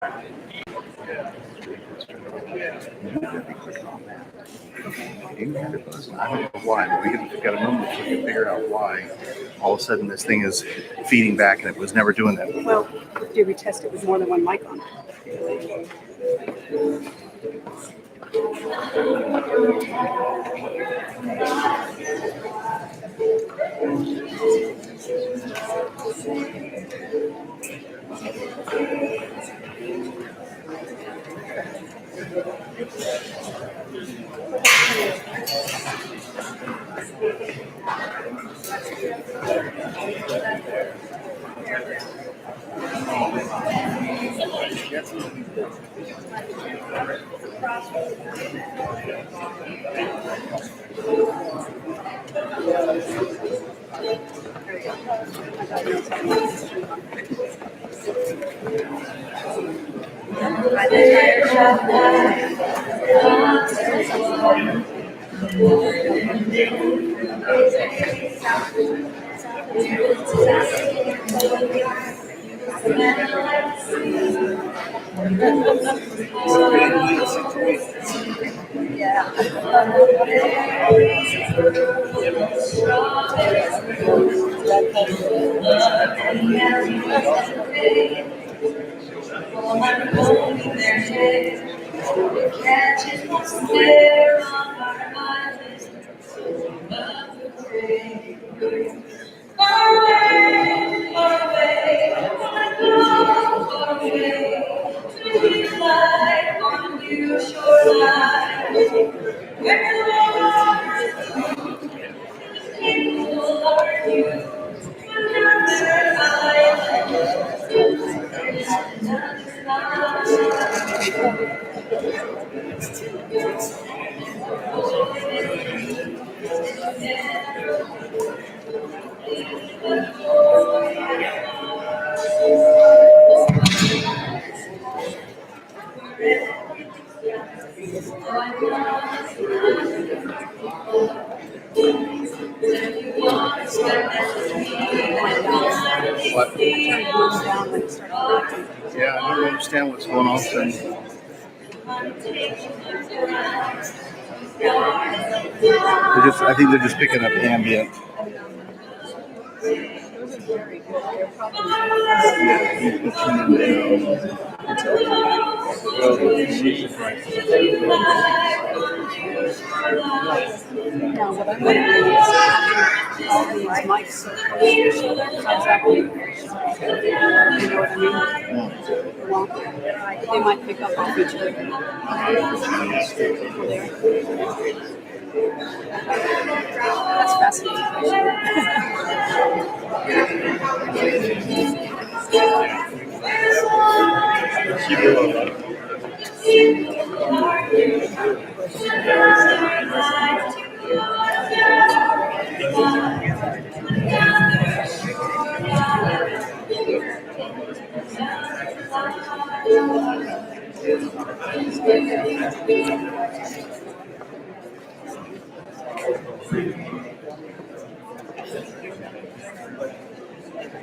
I don't know why, but we got a moment so we can figure out why all of a sudden this thing is feeding back and it was never doing that. Well, did we test it with more than one mic on it? What? Yeah, I don't understand what's going on. I think they're just picking up ambient. Now, what I'm going to do is all these mics so close to each other, exactly. You know what I mean? Well, they might pick up off each other. That's fascinating.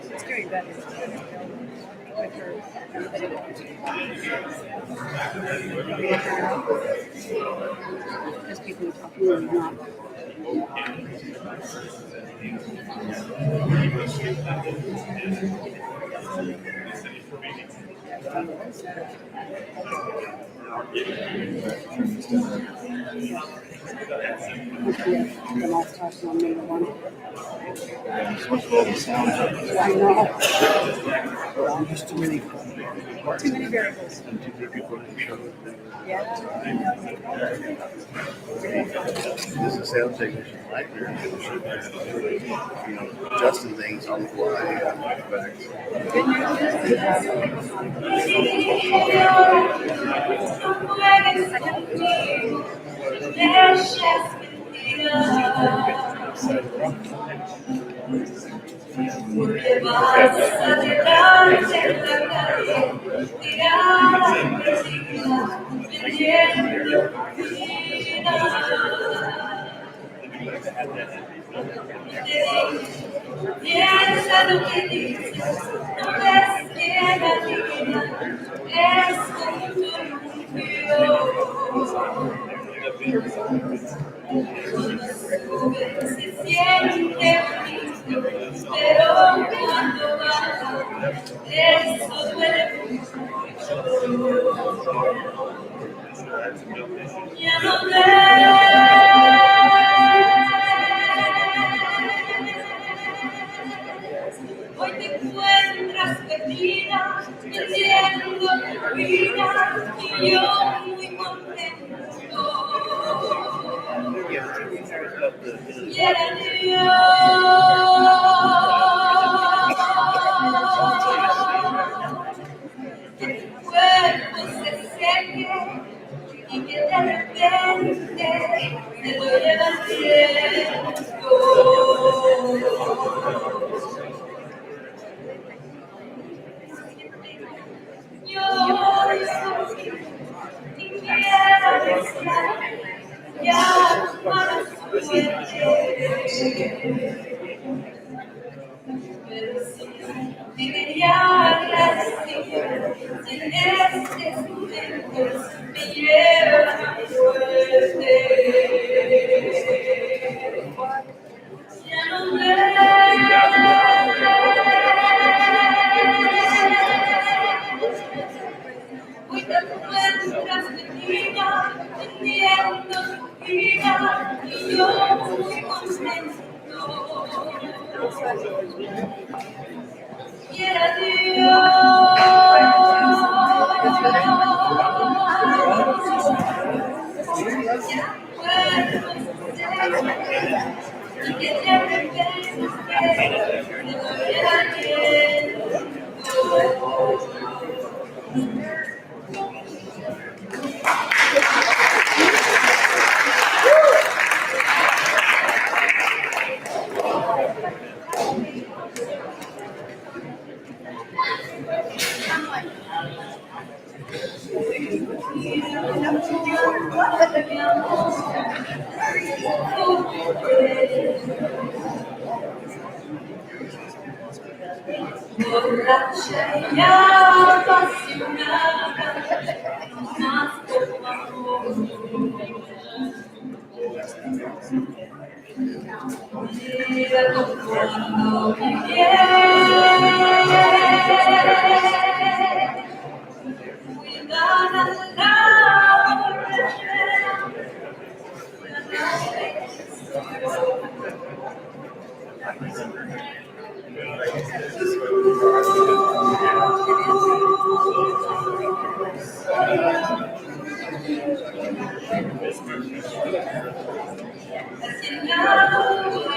It's doing better. Because people talk really not. I know. There's too many variables. And too many people to show. Yeah. This is sales technician right here. Adjusting things on the fly. Hoy te encuentras perdida, perdiendo tu vida, y yo muy contento. Y era Dios, que tu cuerpo se seque y que de repente te lo lleva al viento. Yo y quiero estar ya más fuerte, pero sí viviría agradecido en estos momentos me llevan fuerte. Ya no hoy te encuentras metida, entendiendo tu vida, y yo muy contento. Y era y que de repente te doy el aliento. Borracha y apasionada, más por amor. Mira como cuando viviera, cuidada la borrachera, llenado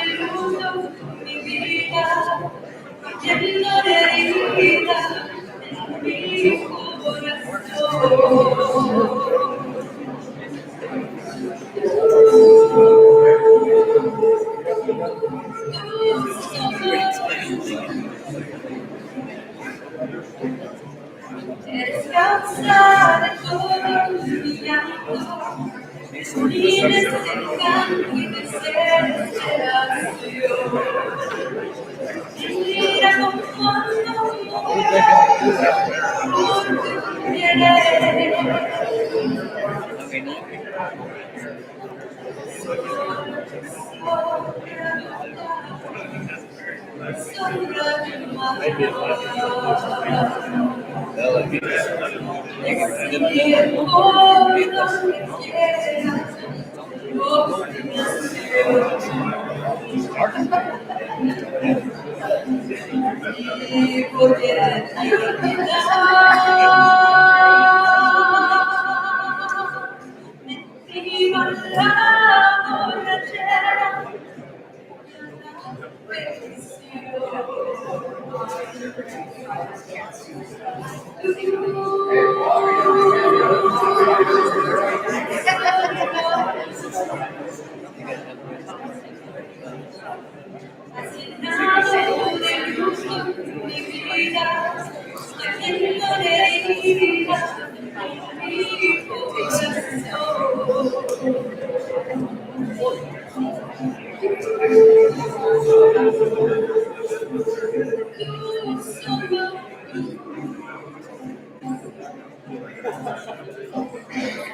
el mundo, mi vida, lleno de herida en mi corazón. Descansa de todo mi llanto, y desencanto y desesperación. Mira con fondo por tu querer. Sombra de mar.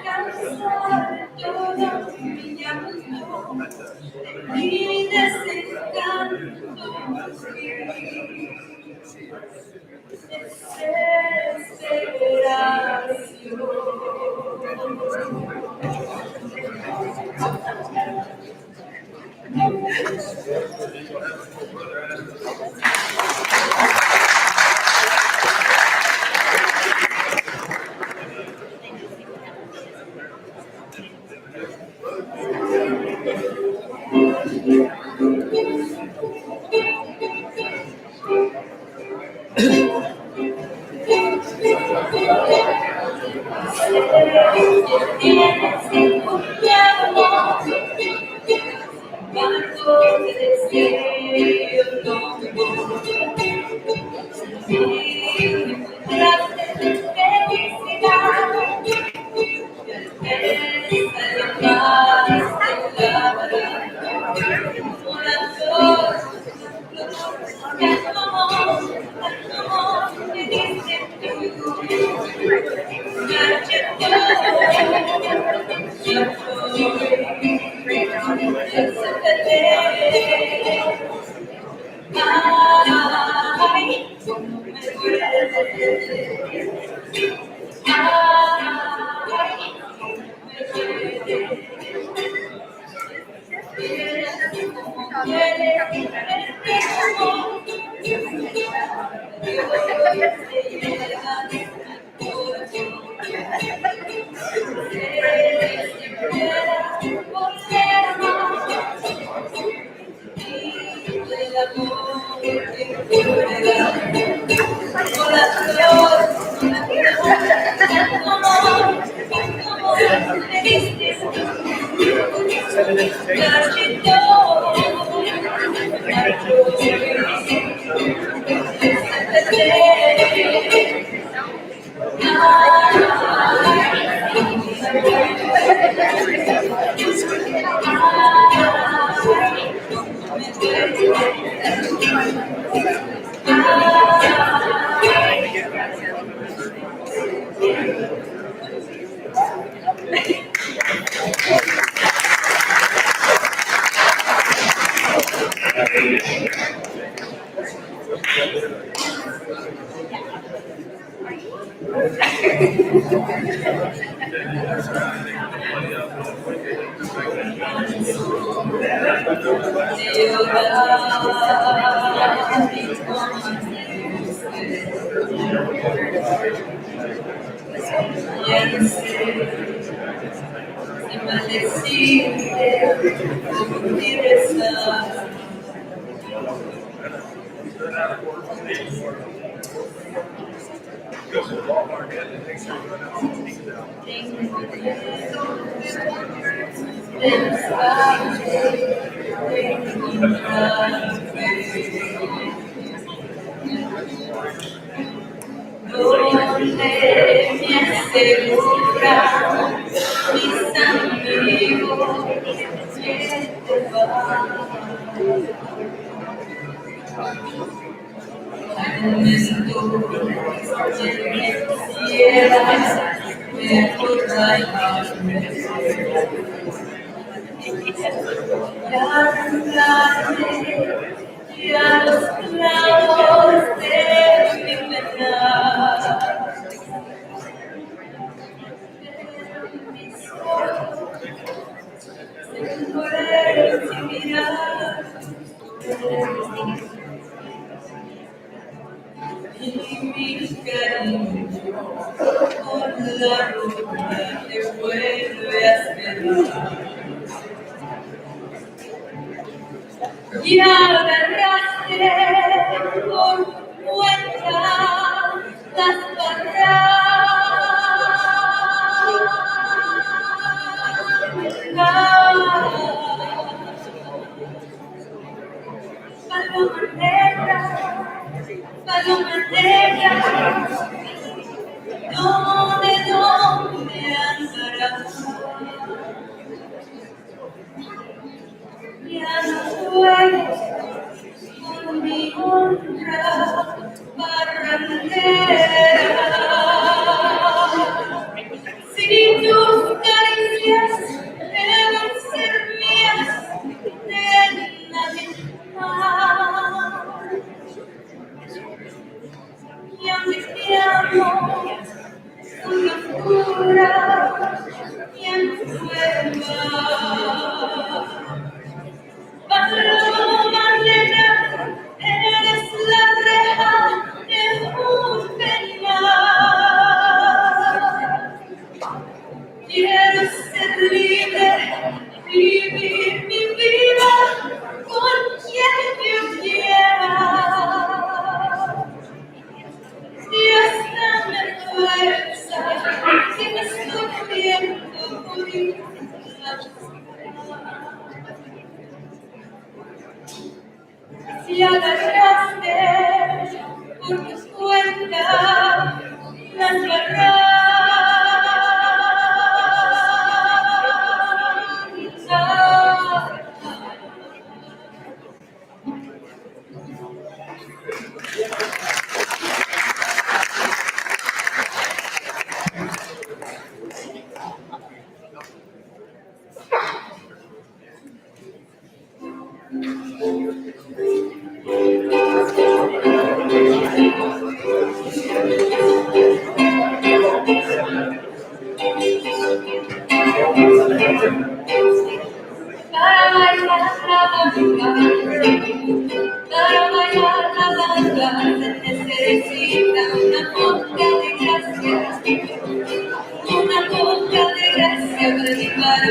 Cansar todo mi llanto, mi desencanto, y agarraste por cuenta las barrancas. Paloma negra, paloma negra, ¿dónde andarás? Ya no juegues con mi honra.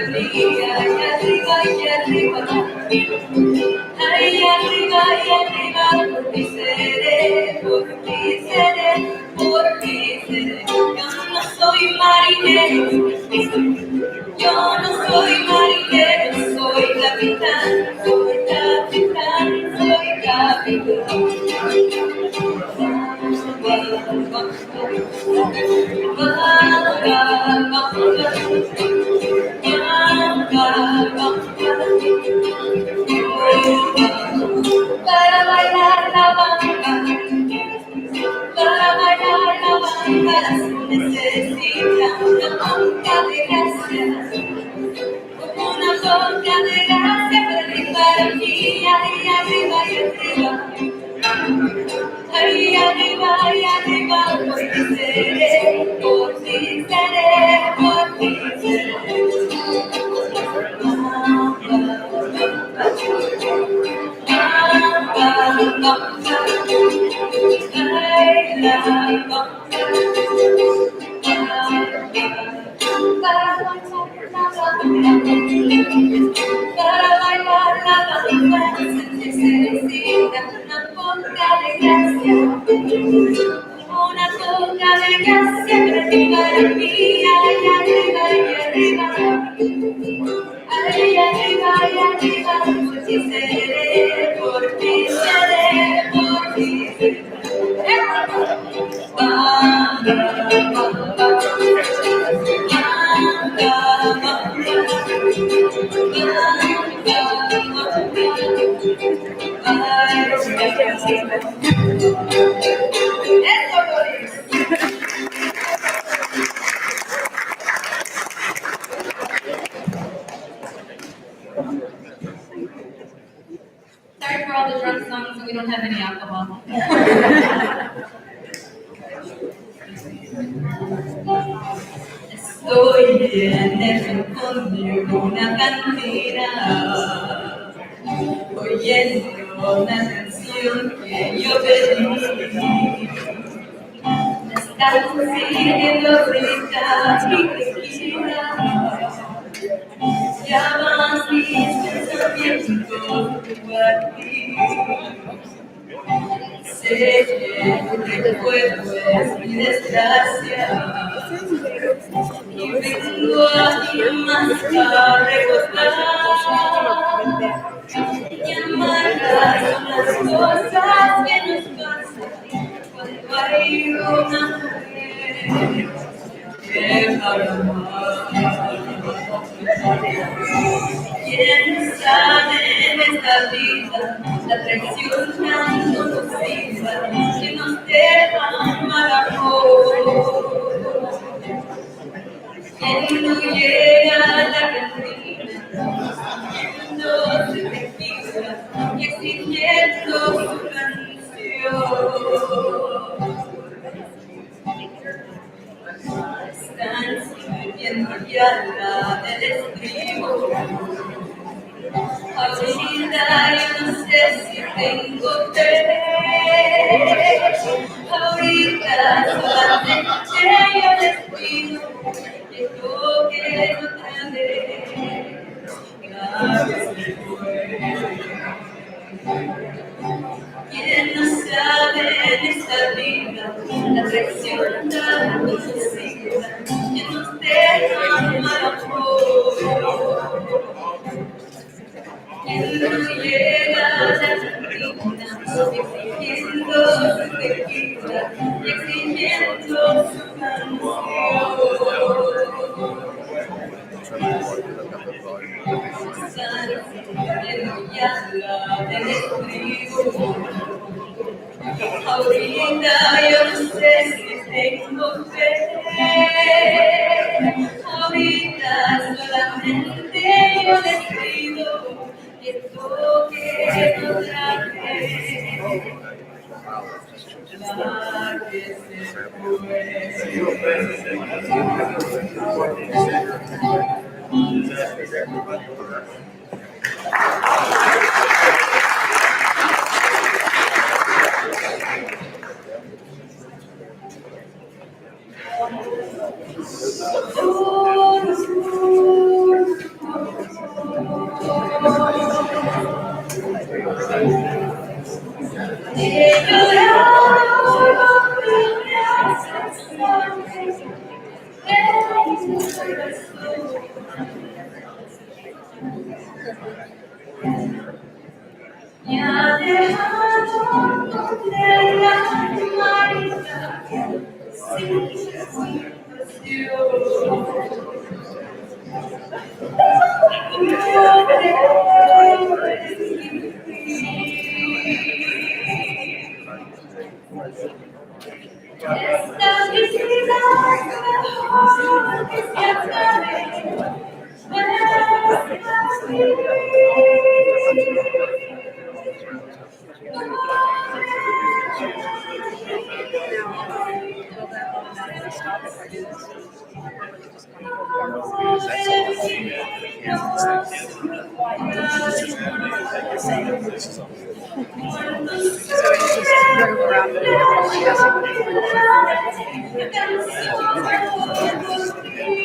mía, y arriba, ay, arriba, por ti seré, por ti seré, por ti seré. Yo no soy marinero, yo no soy marinero, soy capitán, soy capitán, soy capitán. Para bailar la banda, para bailar la banda se necesita una poca de gracia, una poca de gracia para arribar aquí, ahí arriba y arriba. Ahí arriba, por ti seré, por ti seré, por ti Para bailar la banda se necesita una poca de gracia, una poca de gracia para arribar aquí, ahí arriba y arriba. Ay, arriba, por ti seré, por ti seré, por ti seré. Sorry for all the drunk songs, we don't have any alcohol. Estoy en el rincón de una cantina, oyendo una canción que yo pedí. Me están siguiendo frita y tequila, ya van mis pensamientos por ti. Sé que tu recuerdo es mi desgracia, y vengo aquí más a recordar y amargar las cosas que nos pasan cuando hay una mujer que para amar. ¿Quién sabe en esta vida la traición tan conocida que nos deja mal amor? ¿Quién no llega a la cantina, no se tequila y exigiendo su canción? Están sintiendo ya la del estribo. Ahorita yo no sé si tengo fe. Ahorita solamente yo les pido que toquen otra vez. Gracias, ¿quién no sabe en esta vida la traición tan dulcecita que nos deja mal amor? ¿Quién no llega a la cantina exigiendo su tequila y exigiendo su canción? Ya la del estribo. Ahorita yo no sé si tengo fe. Ahorita solamente yo les pido que toquen otra vez. La que se fue. Ya dejado de la humanidad sin Esta vida mejor que siempre.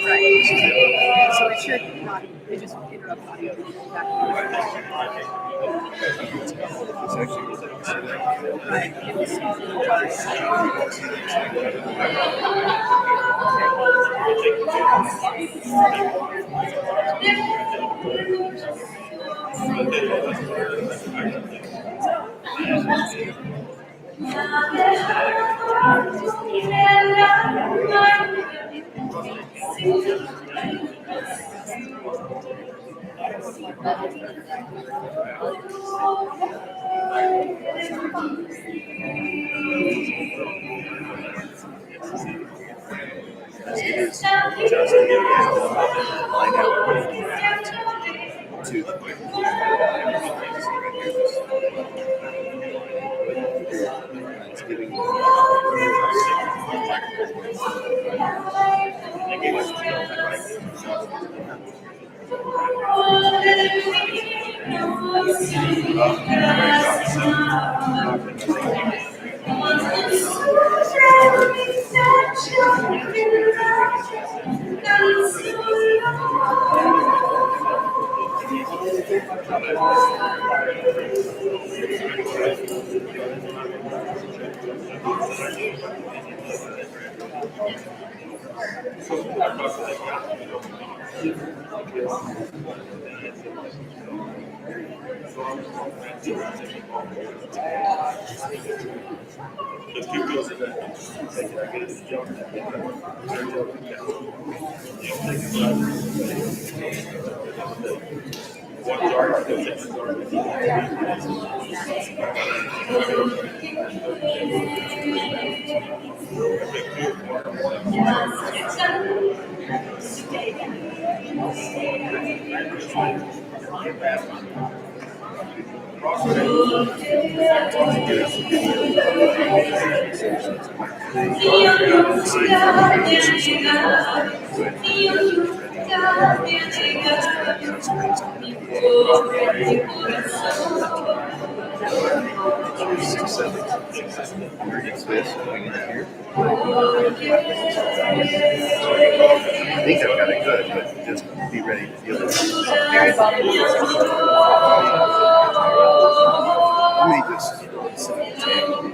Right. So it should not, it just interrupt audio. Right. It will start in I think I've got it good, but just be ready to deal with it. I may just sit at the table.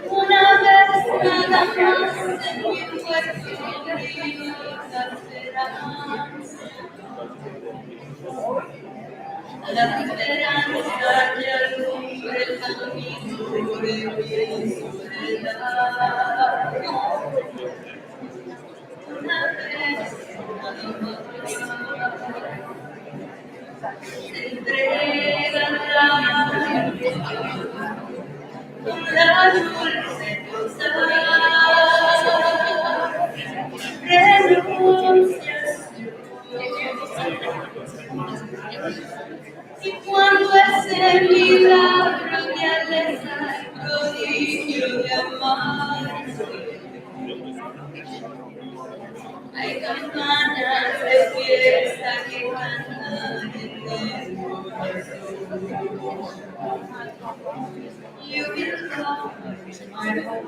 Una vez nada más en mi cuerpo brilló la esperanza. La esperanza que alumbra el camino de mi soledad. Una vez nada más se entrega la dulce cosa. Renuncias y cuando ese milagro me aleja el prodigio de amar, hay campanas de fiesta que cantan en mi corazón. You belong to my heart.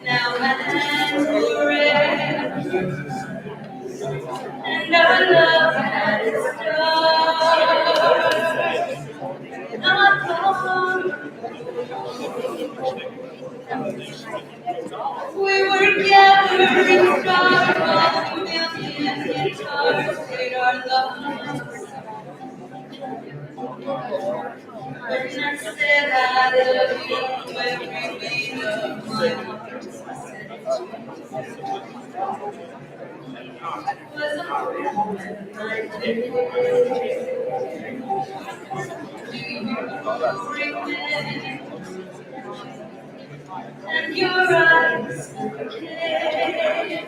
Now and forever, and our love has started. Not long, we were gathering stars while a million guitars played our love. When I said I love you, every beat of my heart was a moment I did. Do you remember? And your eyes again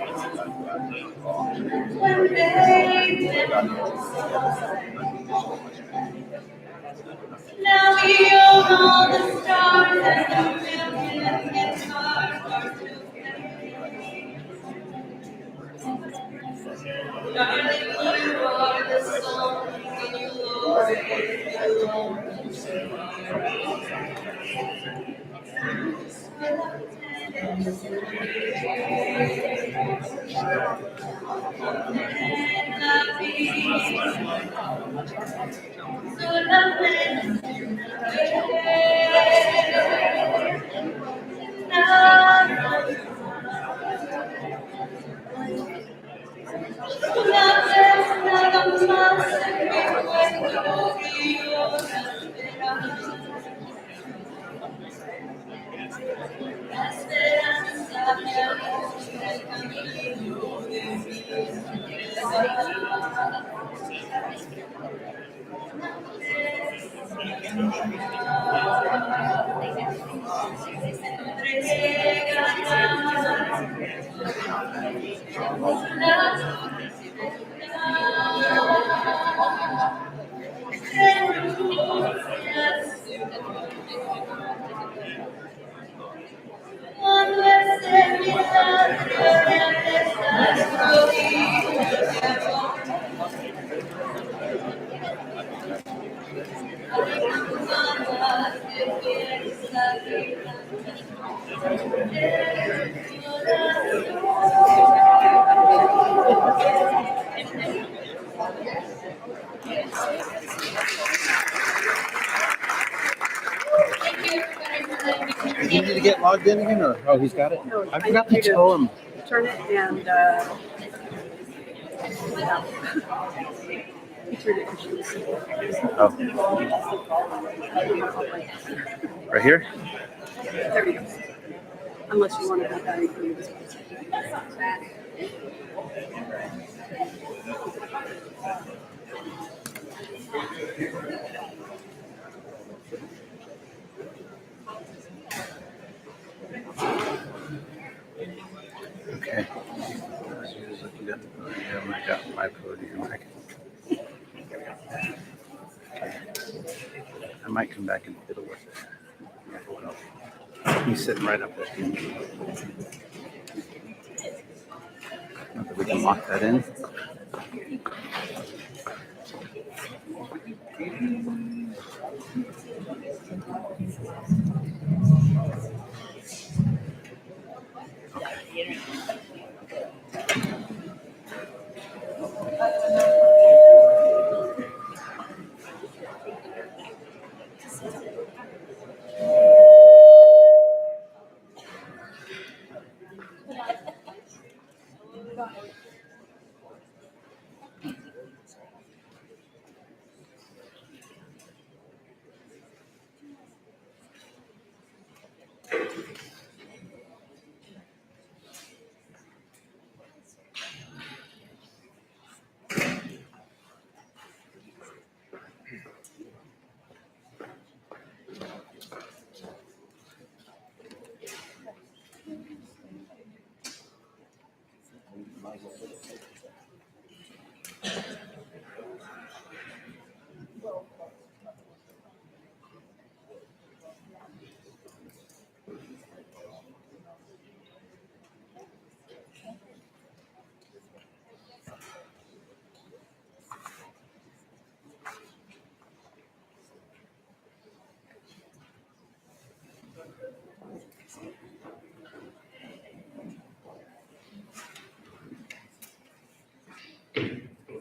when they went inside. Now we own all the stars and a million guitars are to play. Darling, you are the song and you'll always belong to Do you need to get logged in again, or he's got it? No, I forgot to tell him. Turn it and turn it and shoot. Oh, right here. There you go. Unless you want to have that included. Okay. I got my podium. I might come back and fiddle with it. He's sitting right up there. Not that we can lock that in.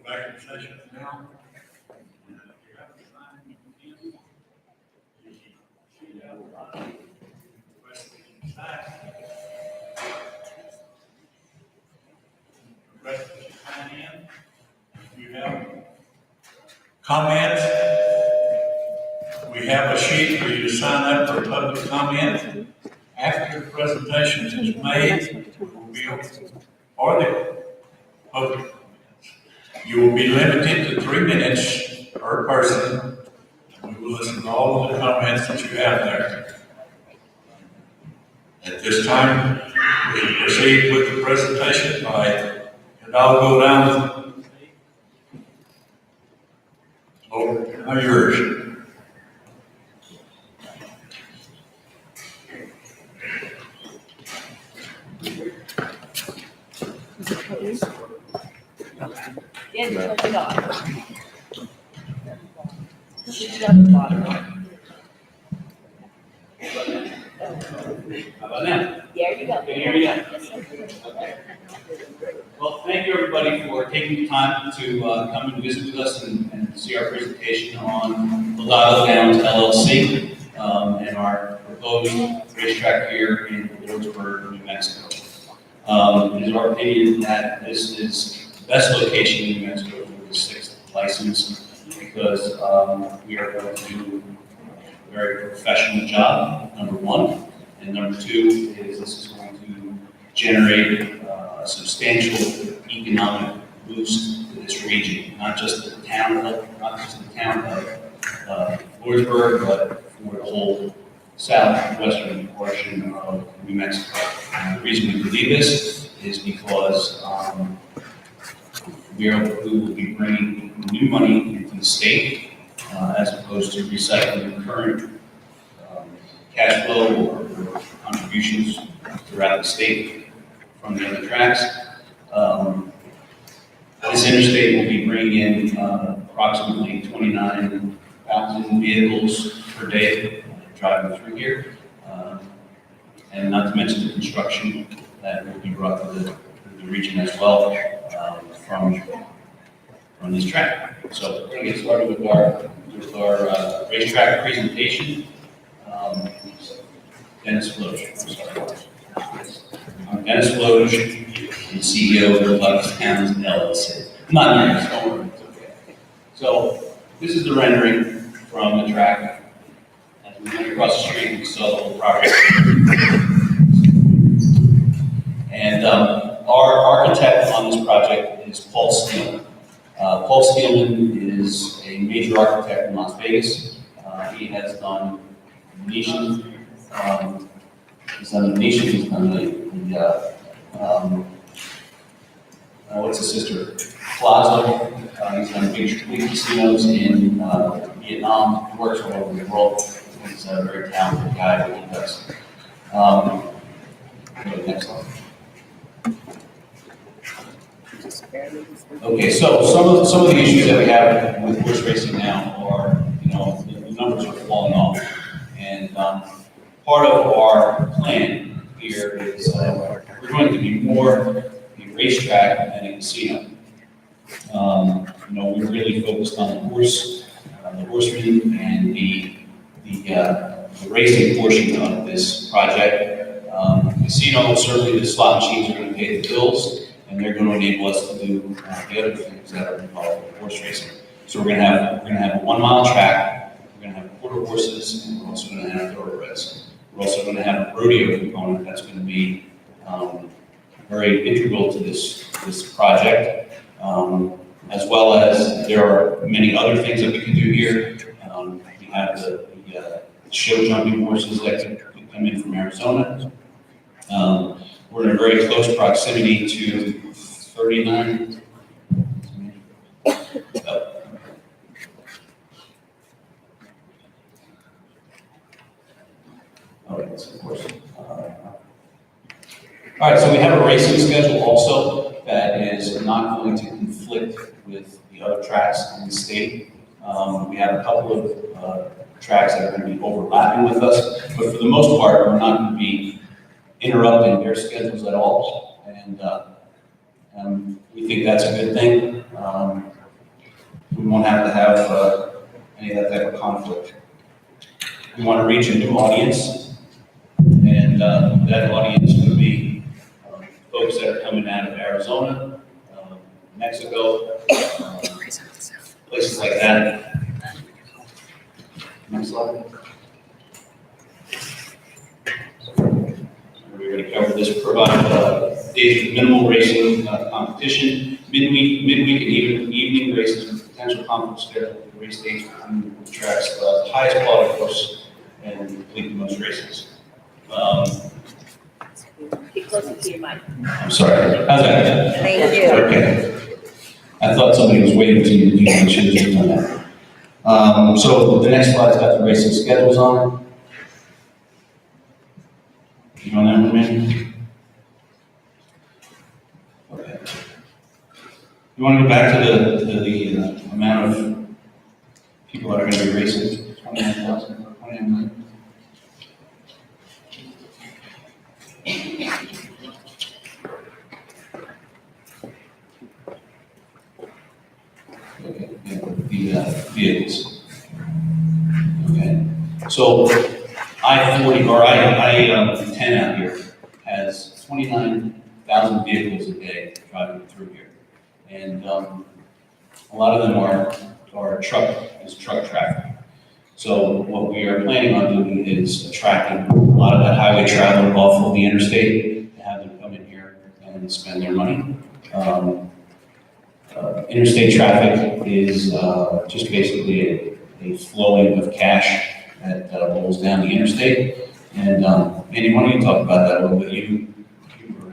Back in session now. You have comments. We have a sheet for you to sign up for public comment. After the presentation is made, or the public, you will be limited to 3 minutes per person. We will listen to all of the comments that you have there. At this time, we proceed with the presentation and I'll go down. Now yours. Yeah, you took it off. She's got the bottom on. How about now? There you go. Can you hear me now? Yes, sir. Okay. Well, thank you everybody for taking the time to come and visit with us and see our presentation on Lodado Downs LLC and our proposed racetrack here in Lordsburg, New Mexico. It is our opinion that this is the best location in New Mexico for the 6th license because we are going to do a very professional job, number one. And number two is this is going to generate a substantial economic boost to this region, not just the town of Lordsburg, but for the whole southwestern portion of New Mexico. And the reason we believe this is because we will be bringing new money into the state as opposed to recycling current cash flow or contributions throughout the state from the other tracks. This interstate will be bringing in approximately 29,000 vehicles per day driving through here, and not to mention the construction that will be brought to the region as well from this track. So we're going to get started with our racetrack presentation. Dennis Loge. I'm Dennis Loge, the CEO of Lodado Downs LLC. I'm not nervous, don't worry, it's okay. So this is the rendering from the track. As we went across the street, we saw the whole property. And our architect on this project is Paul Steelman. Paul Steelman is a major architect in Las Vegas. He has done Venetian. He's done the Venetian. He's done what's the sister? Plaza. He's done big casinos in New Vietnam. He works all over the world. He's a very talented guy at what he does. Go to the next slide. Okay, so some of the issues that we have with horse racing now are, the numbers are falling off. And part of our plan here is we're going to be more a racetrack than a casino. We're really focused on the horsemen and the racing portion of this project. Casino, certainly the slot machines are going to pay the bills, and they're going to enable us to do the other things that are involved with horse racing. So we're going to have a 1 mile track. We're going to have quarter horses, and we're also going to have thoroughbreds. We're also going to have a rodeo component that's going to be very integral to this project, as well as there are many other things that we can do here. We have the show jumping horses that could come in from Arizona. We're in a very close proximity to 39. All right, so we have a racing schedule also that is not going to conflict with the other tracks in the state. We have a couple of tracks that are going to be overlapping with us, but for the most part, we're not going to be interrupting their schedules at all, and we think that's a good thing. We won't have to have any of that type of conflict. We want to reach a new audience, and that audience would be folks that are coming out of Arizona, Mexico, places like that. Next slide. We already covered this. Provide days of minimal racing competition, midweek, and even evening races with potential conflict schedule. Race days between the tracks, the highest quality course, and complete the most races. Get closer to your mic. I'm sorry. How's that? Thank you. Okay. I thought somebody was waiting for you to do that. Should have done that. So the next slide's got the racing schedules on it. You don't have them in? Okay. You want to go back to the amount of people that are going to be racing? 29,000, 29 million? Okay, the vehicles. Okay, so I-40 or I-10 out here has 29,000 vehicles a day driving through here, and a lot of them are truck traffic. So what we are planning on doing is attracting a lot of that highway travel off of the interstate to have them come in here and spend their money. Interstate traffic is just basically a flowing of cash that rolls down the interstate. And Andy, why don't you talk about that a little bit? You were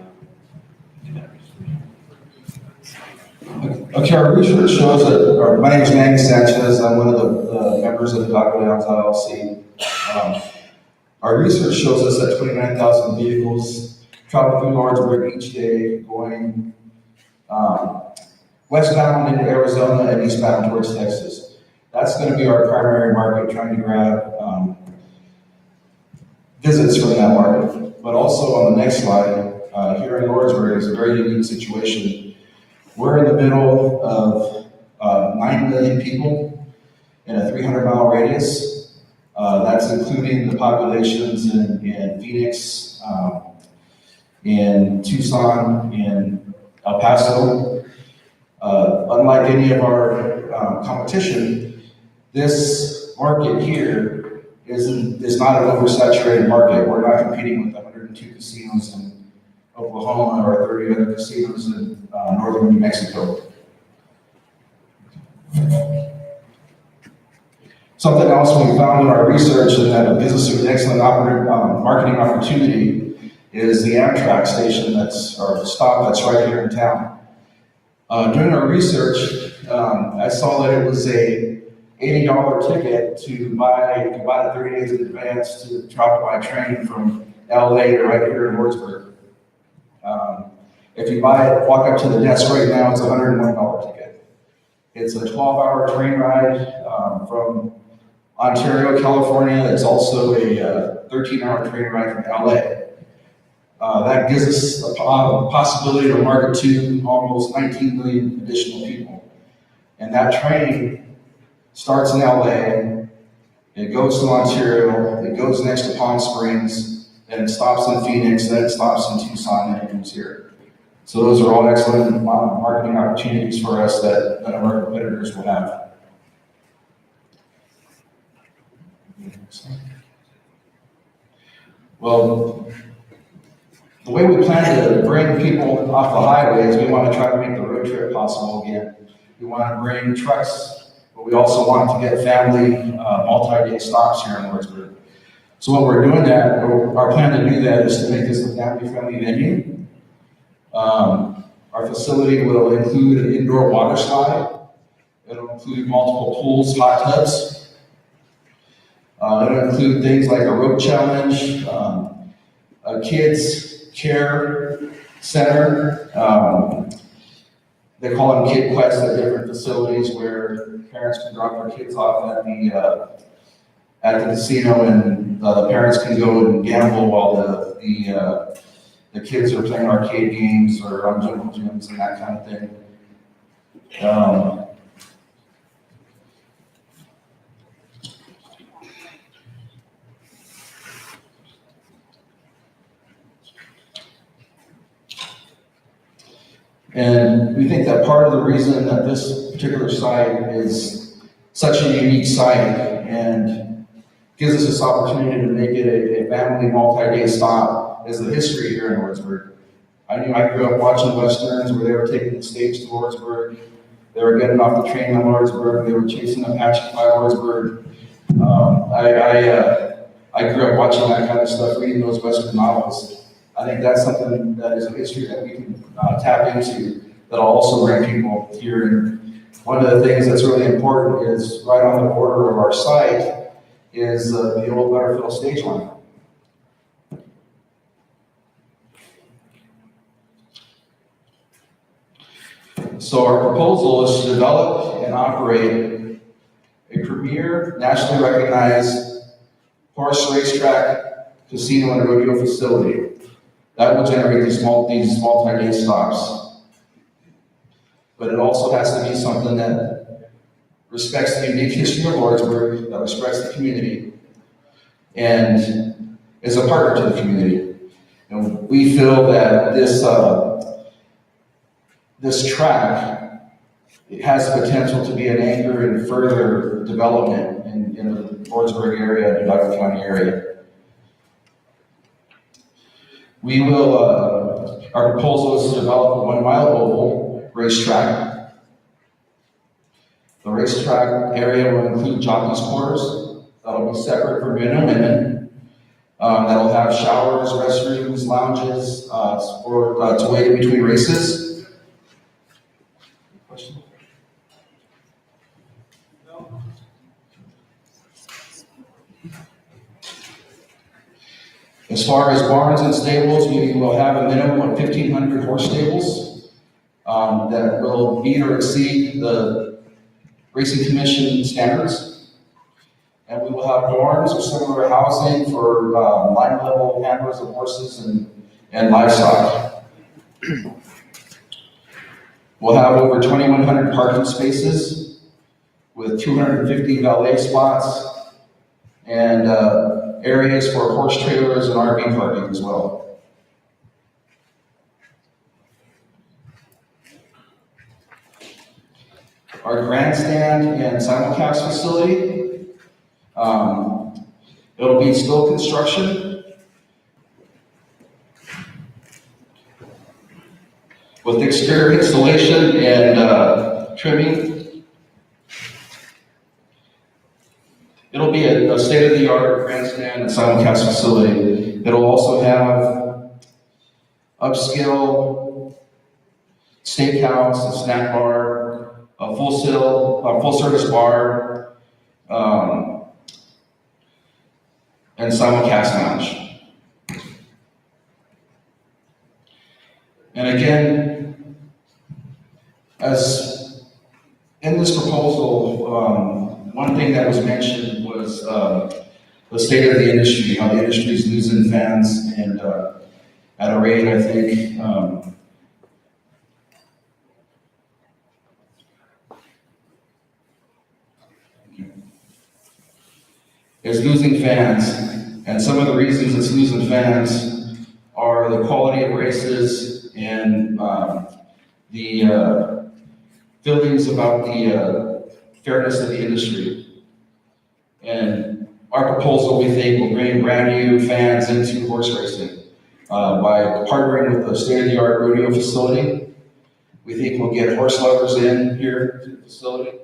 in that research. Okay, our research shows that, my name is Manny Sanchez. I'm one of the members of the Taco Downs LLC. Our research shows us that 29,000 vehicles travel through Lordsburg each day, going westbound into Arizona and eastbound towards Texas. That's going to be our primary market, trying to grab visits from that market. But also on the next slide, here in Lordsburg is a very unique situation. We're in the middle of 9 million people in a 300-mile radius. That's including the populations in Phoenix, in Tucson, in El Paso. Unlike any of our competition, this market here is not an oversaturated market. We're not competing with 102 casinos in Oklahoma or 30 other casinos in northern New Mexico. Something else we found in our research and that a business with an excellent marketing opportunity is the Amtrak station or the stop that's right here in town. During our research, I saw that it was a $80 ticket to buy it 30 days in advance to travel by train from LA to right here in Lordsburg. If you buy it, walk up to the desk right now, it's a $101 ticket. It's a 12-hour train ride from Ontario, California. It's also a 13-hour train ride from LA. That gives us a possibility to market to almost 19 million additional people. And that train starts in LA, it goes to Ontario, it goes next to Palm Springs, then it stops in Phoenix, then it stops in Tucson, and it comes here. So those are all excellent marketing opportunities for us that none of our competitors will have. Well, the way we plan to bring people off the highway is we want to try to make the road trip possible again. We want to bring trucks, but we also want to get family multi-day stops here in Lordsburg. So when we're doing that, our plan to do that is to make this a family-friendly venue. Our facility will include an indoor water slide. It'll include multiple pools, hot tubs. It'll include things like a rope challenge, a kids care center. They call them Kid Quests at different facilities where parents can drop their kids off at the casino, and the parents can go and gamble while the kids are playing arcade games or on jungle gyms and that kind of thing. And we think that part of the reason that this particular site is such a unique site and gives us this opportunity to make it a family multi-day stop is the history here in Lordsburg. I grew up watching Westerns where they were taking the stage to Lordsburg. They were getting off the train in Lordsburg. They were chasing Apache by Lordsburg. I grew up watching that kind of stuff, reading those Western novels. I think that's something that is a history that we can tap into that'll also bring people here. And one of the things that's really important is right on the border of our site is the old Butterfield stage line. So our proposal is to develop and operate a premier, nationally recognized horse racetrack, casino, and rodeo facility that will generate these multi-day stops. But it also has to be something that respects the unique history of Lordsburg, that respects the community, and is a partner to the community. And we feel that this track, it has the potential to be an anchor in further development in the Lordsburg area and Douglas County area. We will, our proposal is to develop a 1 mile oval racetrack. The racetrack area will include jockeys' quarters. That'll be separate for men and women. That'll have showers, restrooms, lounges, to wait in between races. Question? As far as barns and stables, we will have a minimum of 1,500 horse stables that will meet or exceed the Racing Commission standards. And we will have dorms or similar housing for line level handlers of horses and livestock. We'll have over 2,100 parking spaces with 250 valet spots and areas for horse trailers and RV parking as well. Our grandstand and simulcast facility, it'll be still construction with exterior installation and trimming. It'll be a state-of-the-art grandstand and simulcast facility. It'll also have upscale steakhouse, a snack bar, a full-service bar, and simulcast lounge. And again, as in this proposal, one thing that was mentioned was the state of the industry, how the industry is losing fans, and at a rate, I think, is losing fans, and some of the reasons it's losing fans are the quality of races and the feelings about the fairness of the industry. And our proposal, we think, will bring brand new fans into horse racing by partnering with the state-of-the-art rodeo facility. We think we'll get horse lovers in here to the facility.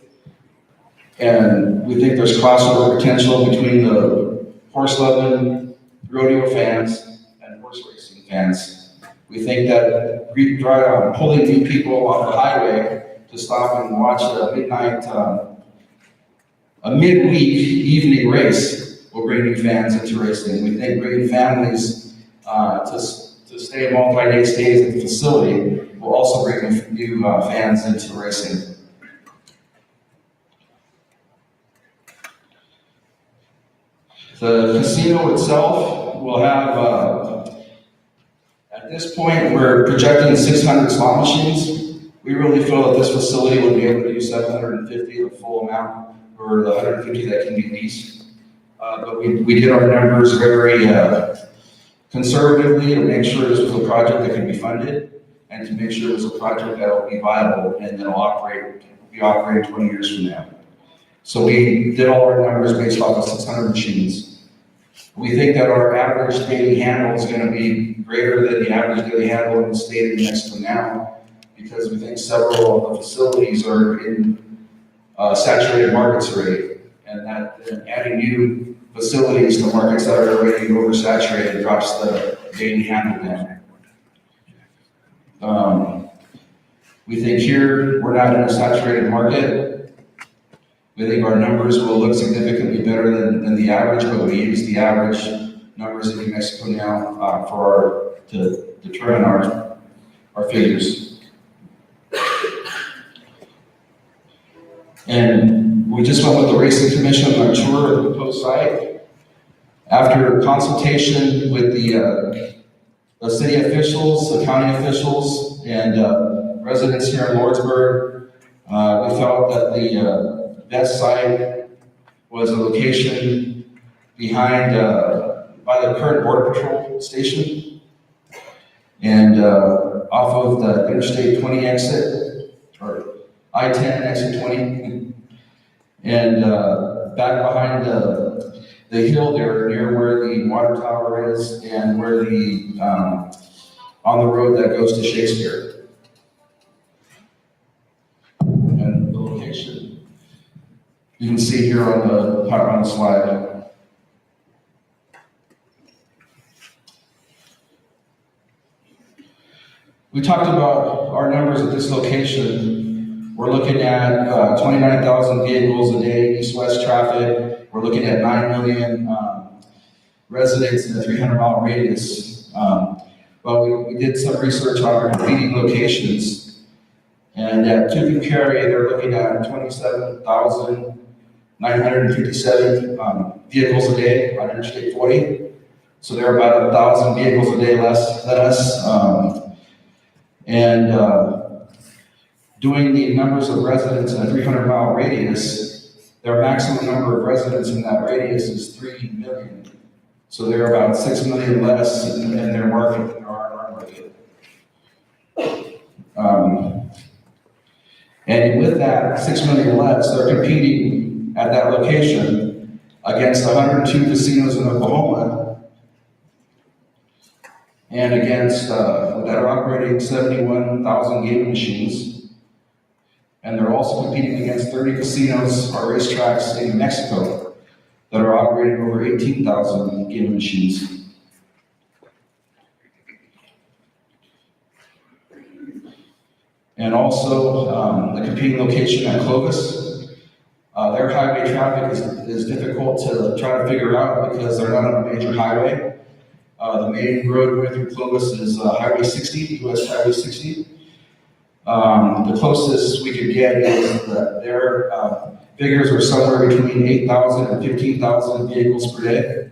And we think there's crossover potential between the horse-loving rodeo fans and horse racing fans. We think that pulling new people off the highway to stop and watch a midweek evening race will bring new fans into racing. We think bringing families to stay multi-day stays at the facility will also bring new fans into racing. The casino itself will have, at this point, we're projecting 600 slot machines. We really feel that this facility will be able to do 750, the full amount, or the 150 that can be leased. But we did our numbers very conservatively to make sure this was a project that could be funded, and to make sure it was a project that will be viable and that will be operating 20 years from now. So we did all our numbers based off of 600 machines. We think that our average daily handle is going to be greater than the average daily handle in the state of New Mexico now, because we think several of the facilities are in saturated markets already, and that adding new facilities to markets that are already oversaturated drops the daily handle down. We think here we're not in a saturated market. We think our numbers will look significantly better than the average, but we use the average numbers in New Mexico now to determine our figures. And we just went with the Racing Commission on our tour of the proposed site. After consultation with the city officials, the county officials, and residents here in Lordsburg, we felt that the best site was a location behind, by the current Border Patrol station, and off of the Interstate 20 exit, or I-10 exit 20, and back behind the hill there, near where the water tower is, and where on the road that goes to Shakespeare. And the location you can see here on the slide. We talked about our numbers at this location. We're looking at 29,000 vehicles a day, east-west traffic. We're looking at 9 million residents in a 300-mile radius. But we did some research on our competing locations, and at Tucumcari, they're looking at 27,957 vehicles a day on Interstate 40. So they're about 1,000 vehicles a day less than us. Doing the numbers of residents in a 300-mile radius, their maximum number of residents in that radius is 3 million. So they're about 6 million less in their market than our market. And with that 6 million less, they're competing at that location against 102 casinos in Oklahoma, and against that are operating 71,000 gaming machines. And they're also competing against 30 casinos or racetracks in New Mexico that are operating over 18,000 gaming machines. And also the competing location at Clovis. Their highway traffic is difficult to try to figure out because they're not on a major highway. The main road going through Clovis is Highway 60, US Highway 60. The closest we could get is that their figures are somewhere between 8,000 and 15,000 vehicles per day,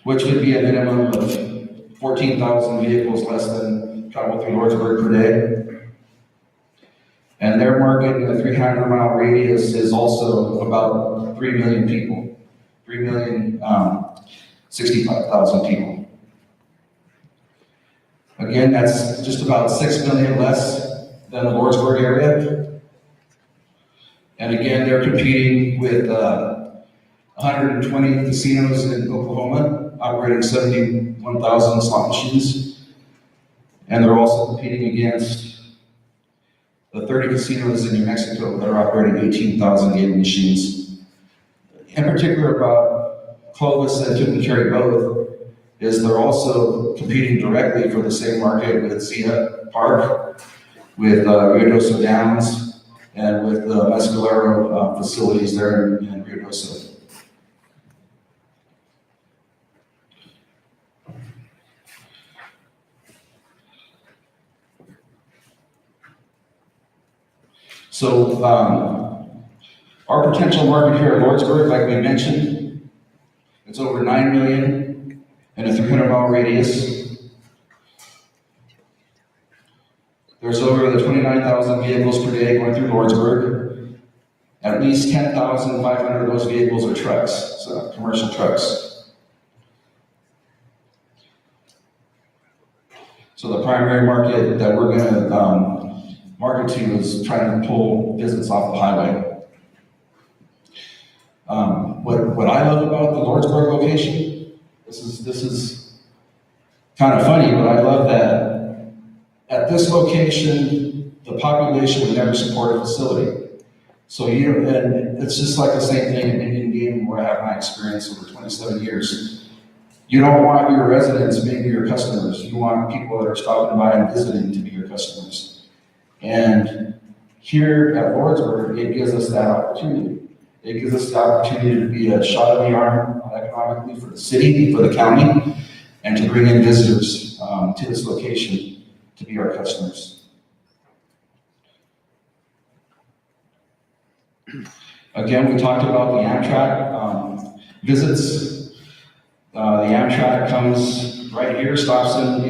which would be a minimum of 14,000 vehicles less than travel through Lordsburg per day. And their market in a 300-mile radius is also about 3 million people, 3,065,000 people. Again, that's just about 6 million less than the Lordsburg area. And again, they're competing with 120 casinos in Oklahoma, operating 71,000 slot machines. And they're also competing against the 30 casinos in New Mexico that are operating 18,000 gaming machines. In particular about Clovis and Tucumcari both is they're also competing directly for the same market with Zia Park, with Ruidoso Downs, and with the Mescalero facilities there in Ruidoso. So our potential market here at Lordsburg, like we mentioned, it's over 9 million in a 300-mile radius. There's over the 29,000 vehicles per day going through Lordsburg. At least 10,500 of those vehicles are trucks, so commercial trucks. So the primary market that we're going to market to is trying to pull business off the highway. What I love about the Lordsburg location, this is kind of funny, but I love that at this location, the population would never support a facility. So and it's just like the same thing in Indian Gaming where I have my experience over 27 years. You don't want your residents being your customers. You want people that are stopping by and visiting to be your customers. And here at Lordsburg, it gives us that opportunity. It gives us the opportunity to be a shot in the arm economically for the city, for the county, and to bring in visitors to this location to be our customers. Again, we talked about the Amtrak visits. The Amtrak comes right here, stops in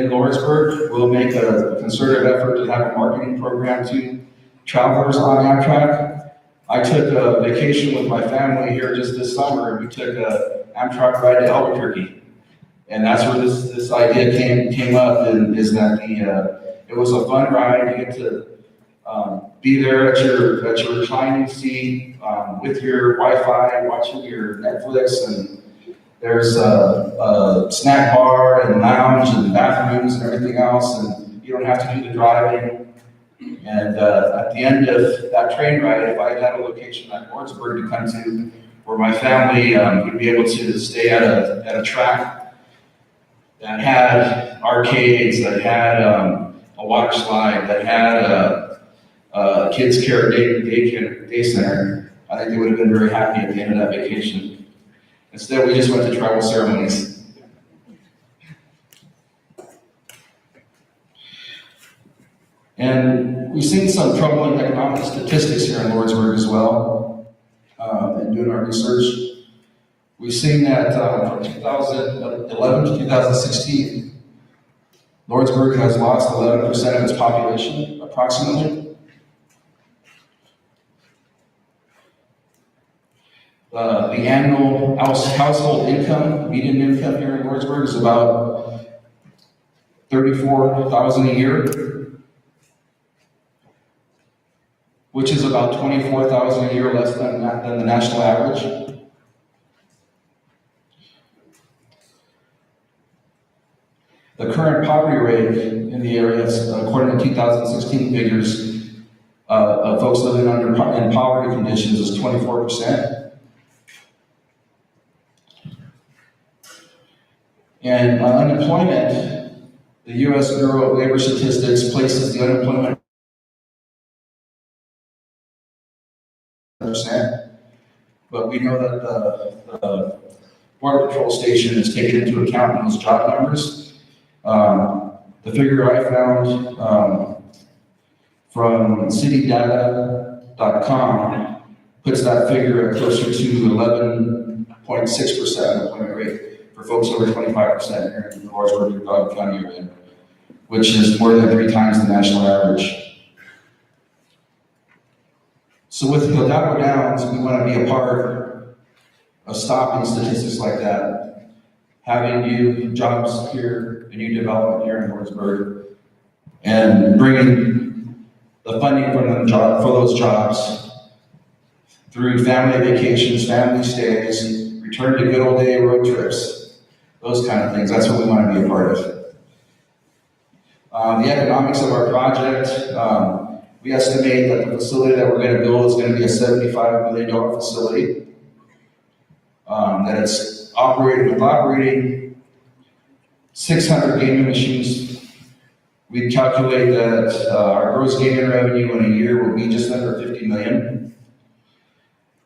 Lordsburg. We'll make a concerted effort to have a marketing program to travelers on Amtrak. I took a vacation with my family here just this summer, and we took a Amtrak ride to Albuquerque. And that's where this idea came up, and is that it was a fun ride. You get to be there at your reclining seat with your Wi-Fi, watching your Netflix, and there's a snack bar and lounge and bathrooms and everything else, and you don't have to do the driving. And at the end of that train ride, if I had a location at Lordsburg to come to, where my family would be able to stay at a track that had arcades, that had a water slide, that had a kids care day center, I think they would have been very happy at the end of that vacation. Instead, we just went to tribal ceremonies. And we've seen some troubling economic statistics here in Lordsburg as well, in doing our research. We've seen that from 2011 to 2016, Lordsburg has lost 11% of its population, approximately. The annual household income, median income here in Lordsburg is about $34,000 a year, which is about $24,000 a year less than the national average. The current poverty rate in the area, according to 2016 figures, of folks living in poverty conditions is 24%. And unemployment, the U.S. Bureau of Labor Statistics places the unemployment 7%. But we know that the Border Patrol station is taken into account in those job numbers. The figure I found from citydata.com puts that figure at closer to 11.6% unemployment rate for folks over 25% here in the Lordsburg and Dog County area, which is more than 3 times the national average. So with the Hidalgo Downs, we want to be a part of stopping statistics like that, having new jobs here, a new development here in Lordsburg, and bringing the funding for those jobs through family vacations, family stays, return to good old day road trips, those kind of things. That's what we want to be a part of. The economics of our project, we estimate that the facility that we're going to build is going to be a $75 million facility. That it's operating 600 gaming machines. We calculate that our gross gaming revenue in a year will be just under 50 million.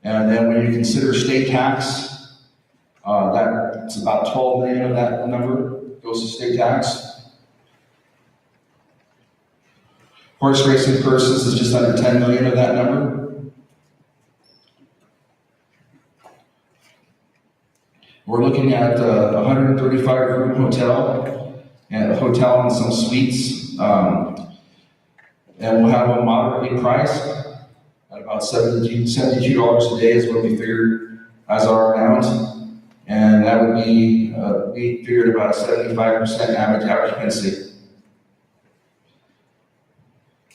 And then when you consider state tax, that's about 12 million of that number goes to state tax. Horse racing purses is just under 10 million of that number. We're looking at a 135 room hotel and a hotel and some suites. And we'll have a moderately priced at about $72 a day is what we figured as our amount. And that would be, we figured about a 75% average occupancy.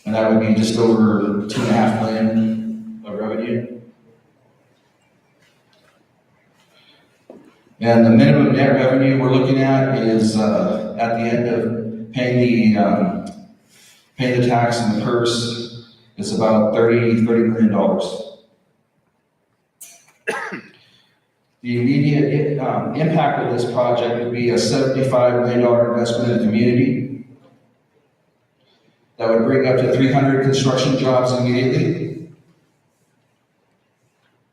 And that would be just over 2.5 million of revenue. And the minimum net revenue we're looking at is at the end of paying the tax and the purse, it's about $30 million. The immediate impact of this project would be a $75 million investment in the community. That would bring up to 300 construction jobs immediately.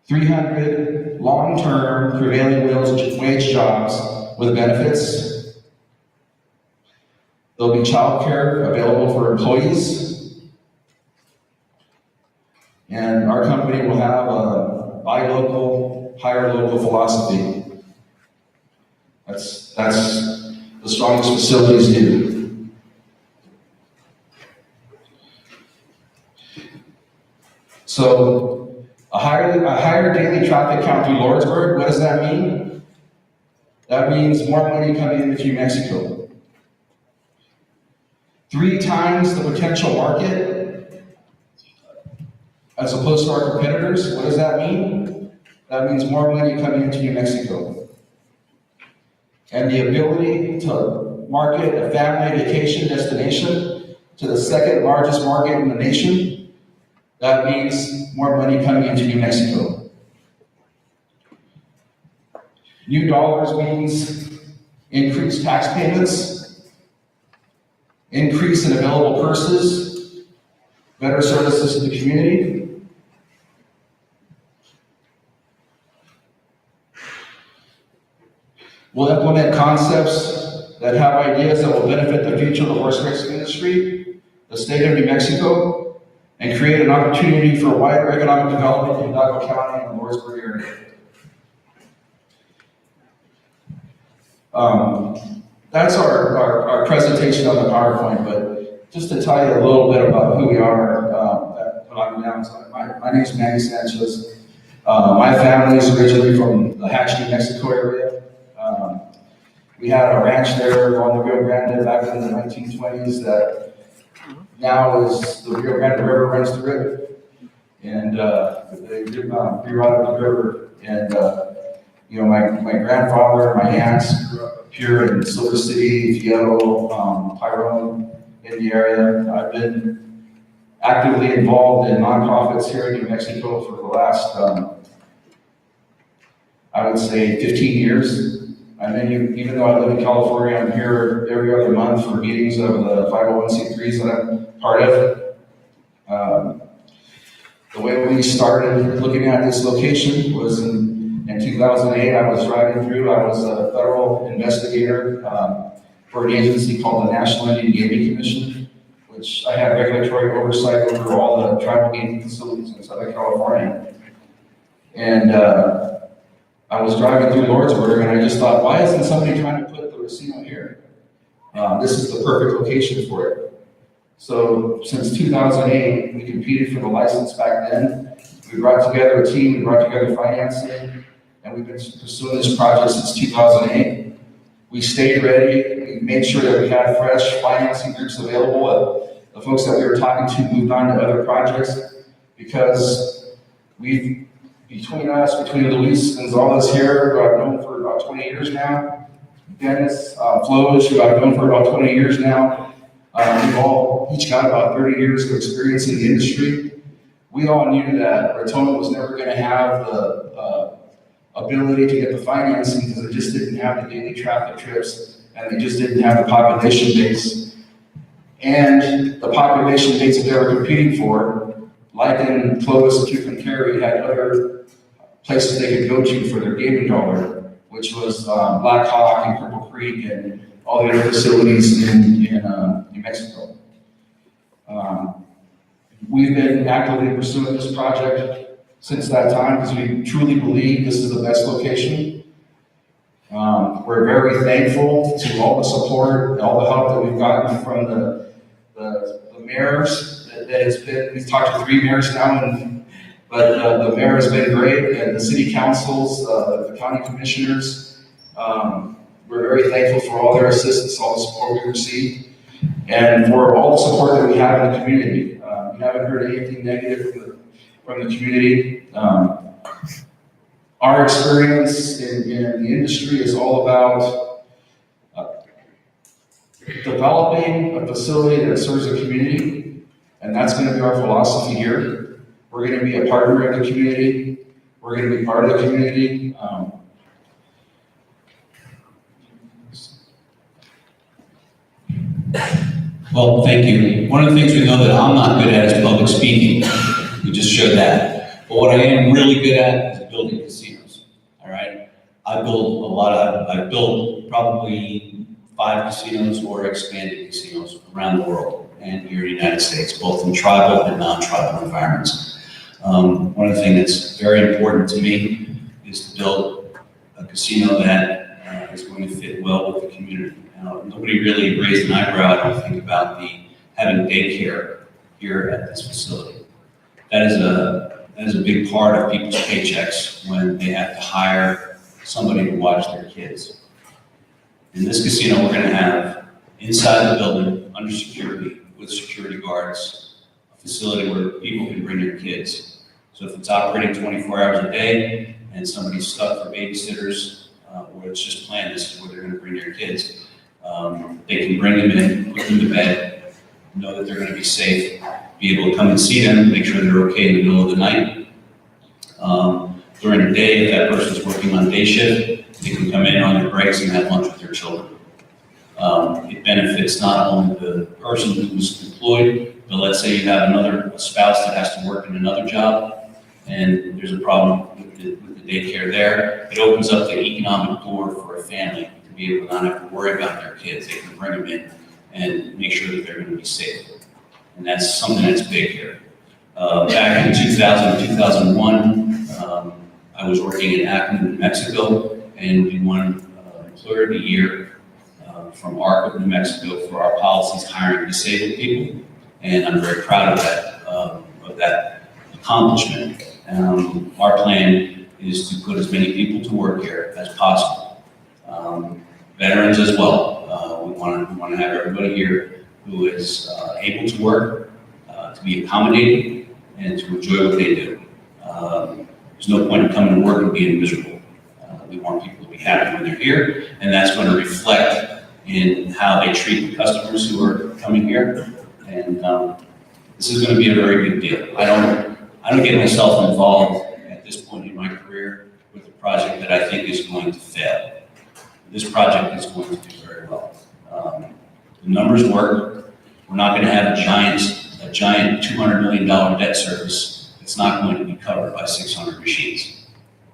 300 long-term prevailing wage jobs with benefits. There'll be childcare available for employees. And our company will have a buy local, hire local philosophy. That's the strongest facilities do. So a higher daily traffic count through Lordsburg, what does that mean? That means more money coming into New Mexico. 3 times the potential market as opposed to our competitors. What does that mean? That means more money coming into New Mexico. And the ability to market a family vacation destination to the 2nd largest market in the nation. That means more money coming into New Mexico. New dollars means increased tax payments, increase in available purses, better services to the community. We'll implement concepts that have ideas that will benefit the future of the horse racing industry, the state of New Mexico, and create an opportunity for wider economic development in Hidalgo County and the Lordsburg area. That's our presentation on the PowerPoint, but just to tell you a little bit about who we are, my name is Manny Sanchez. My family is originally from the Hatch, New Mexico area. We had a ranch there on the Rio Grande back in the 1920s that now is the Rio Grande River runs through it, and they rerouted the river. And my grandfather, my aunts grew up here in Silver City, Fierro, Tyrone, in the area. I've been actively involved in nonprofits here in New Mexico for the last, I would say, 15 years. I mean, even though I live in California, I'm here every other month for meetings of the 501c3s that I'm part of. The way we started looking at this location was in 2008. I was driving through. I was a federal investigator for an agency called the National Indian Gaming Commission, which I had regulatory oversight over all the tribal gaming facilities in Southern California. And I was driving through Lordsburg, and I just thought, why isn't somebody trying to put the casino here? This is the perfect location for it. So since 2008, we competed for the license back then. We brought together a team, we brought together financing, and we've been pursuing this project since 2008. We stayed ready, we made sure that we had fresh financing groups available. The folks that we were talking to moved on to other projects because between Luis Gonzalez here, who I've known for about 20 years now, Dennis Flores, who I've known for about 20 years now, we've all each got about 30 years of experience in the industry. We all knew that Raton was never going to have the ability to get the financing because it just didn't have the daily traffic trips and they just didn't have the population base. And the population base that they were competing for, like in Clovis and Tucumcari, had other places they could go to for their gaming dollar, which was Black Hawk and Cripple Creek and all the other facilities in New Mexico. We've been actively pursuing this project since that time because we truly believe this is the best location. We're very thankful to all the support and all the help that we've gotten from the mayors. That has been, we've talked to 3 mayors now, but the mayor has been great, and the city councils, the county commissioners. We're very thankful for all their assistance, all the support we received, and for all the support that we have in the community. We haven't heard anything negative from the community. Our experience in the industry is all about developing a facility that serves the community, and that's going to be our philosophy here. We're going to be a partner of the community. We're going to be part of the community. Well, thank you. One of the things we know that I'm not good at is public speaking. We just showed that. But what I am really good at is building casinos. All right. I've built probably 5 casinos or expanded casinos around the world and here in the United States, both in tribal and non-tribal environments. One of the things that's very important to me is to build a casino that is going to fit well with the community. Nobody really raised an eyebrow, I don't think, about having daycare here at this facility. That is a big part of people's paychecks when they have to hire somebody to watch their kids. In this casino, we're going to have inside the building, under security, with security guards, a facility where people can bring their kids. So if it's operating 24 hours a day and somebody's stuck for babysitters, or it's just planned, this is where they're going to bring their kids. They can bring them in, put them to bed, know that they're going to be safe, be able to come and see them, make sure they're okay in the middle of the night. During the day, if that person's working on day shift, they can come in on their breaks and have lunch with their children. It benefits not only the person who's employed, but let's say you have a spouse that has to work in another job, and there's a problem with the daycare there. It opens up the economic door for a family to be able to not have to worry about their kids. They can bring them in and make sure that they're going to be safe. And that's something that's big here. Back in 2000, 2001, I was working in Akron, New Mexico, and we won Employer of the Year from ARC of New Mexico for our policies hiring disabled people. And I'm very proud of that accomplishment. Our plan is to put as many people to work here as possible. Veterans as well. We want to have everybody here who is able to work, to be accommodated, and to enjoy what they do. There's no point in coming to work and being miserable. We want people to be happy when they're here, and that's going to reflect in how they treat the customers who are coming here. And this is going to be a very good deal. I don't get myself involved at this point in my career with a project that I think is going to fail. This project is going to do very well. The numbers work. We're not going to have a giant $200 million debt service it's not going to be covered by 600 machines.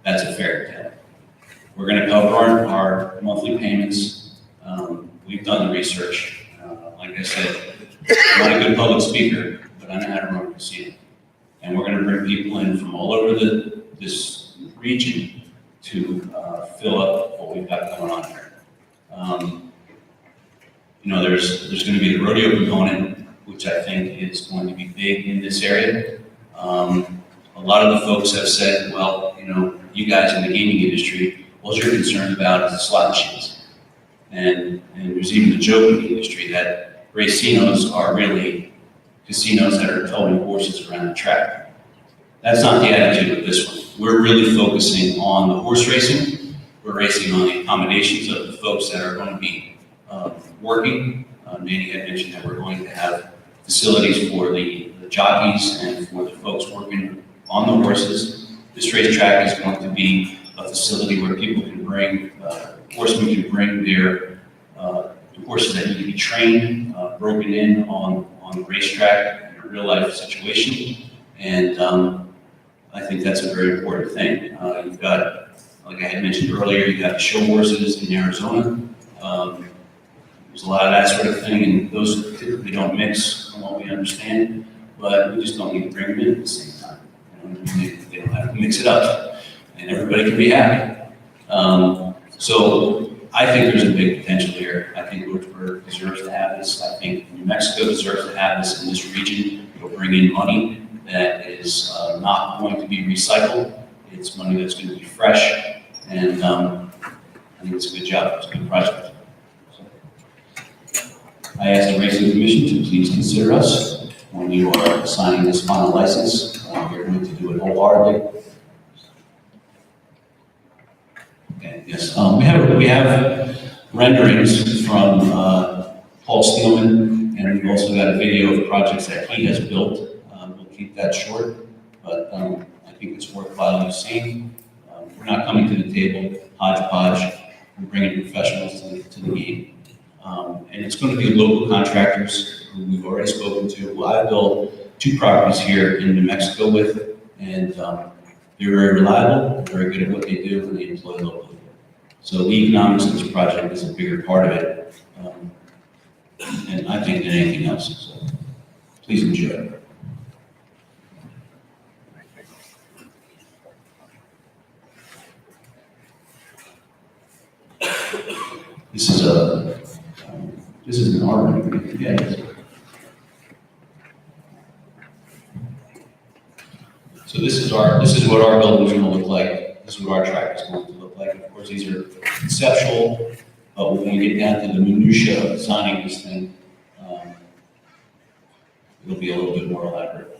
That's a fairy tale. We're going to cover our monthly payments. We've done the research. Like I said, I'm not a good public speaker, but I know how to run a casino. And we're going to bring people in from all over this region to fill up what we've got going on here. There's going to be the rodeo component, which I think is going to be big in this area. A lot of the folks have said, well, you guys in the gaming industry, all you're concerned about is the slot machines. And there's even a joke in the industry that racinos are really casinos that are towing horses around the track. That's not the attitude of this one. We're really focusing on the horse racing. We're racing on the accommodations of the folks that are going to be working. Manny had mentioned that we're going to have facilities for the jockeys and for the folks working on the horses. This racetrack is going to be a facility where people can bring, horsemen can bring their horses that need to be trained, broken in on the racetrack in a real life situation. And I think that's a very important thing. You've got, like I had mentioned earlier, you got the show horses in Arizona. There's a lot of that sort of thing, and those typically don't mix from what we understand, but we just don't need to bring them in at the same time. They don't have to mix it up, and everybody can be happy. So I think there's a big potential here. I think Lordsburg deserves to have this. I think New Mexico deserves to have this in this region. It'll bring in money that is not going to be recycled. It's money that's going to be fresh, and I think it's a good job. It's a good project. I ask the Racing Commission to please consider us when you are signing this final license. We're going to do it wholeheartedly. Okay, yes, we have renderings from Paul Steelman, and we've also got a video of projects that he has built. We'll keep that short, but I think it's worthwhile you've seen. We're not coming to the table hodgepodge. We're bringing professionals to the game. And it's going to be local contractors who we've already spoken to, who I've built 2 properties here in New Mexico with, and they're very reliable, very good at what they do, and they employ locally. So the economics of this project is a bigger part of it, and I think than anything else. So please enjoy. This is an arbor. Yeah. So this is what our building is going to look like. This is what our track is going to look like. Of course, these are conceptual, but when we get down to the minutia of designing this thing, it'll be a little bit more elaborate.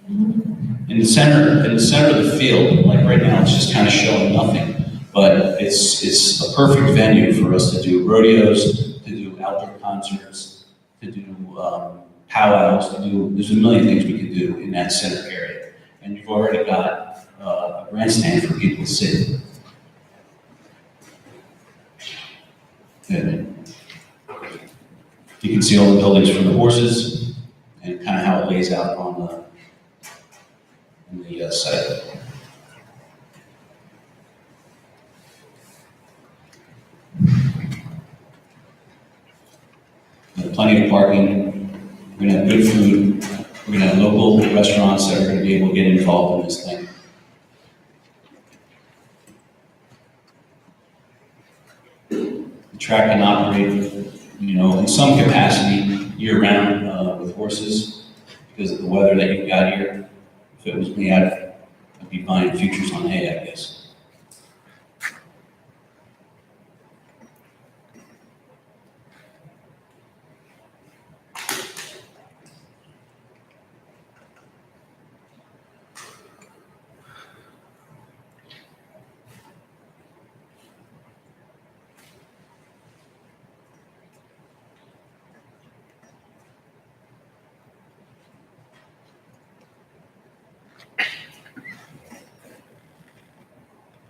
In the center of the field, like right now, it's just kind of showing nothing. But it's a perfect venue for us to do rodeos, to do outdoor concerts, to do powwows, there's a million things we could do in that center area. And you've already got a grandstand for people to sit. And you can see all the buildings from the horses and kind of how it lays out on the site. Plenty of parking. We're going to have good food. We're going to have local restaurants that are going to be able to get involved in this thing. The track can operate, in some capacity year-round with horses because of the weather that you've got here. If it was me, I'd be buying futures on hay, I guess.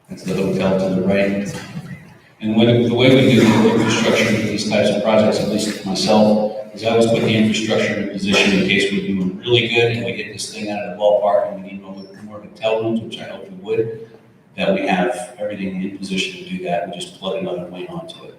That's the hotel to the right. And the way we do the infrastructure with these types of projects, at least myself, is I always put the infrastructure in a position in case we're doing really good and we get this thing out of the ballpark and we need more hotel rooms, which I hope we would, that we have everything in position to do that. We just plug another lane onto it.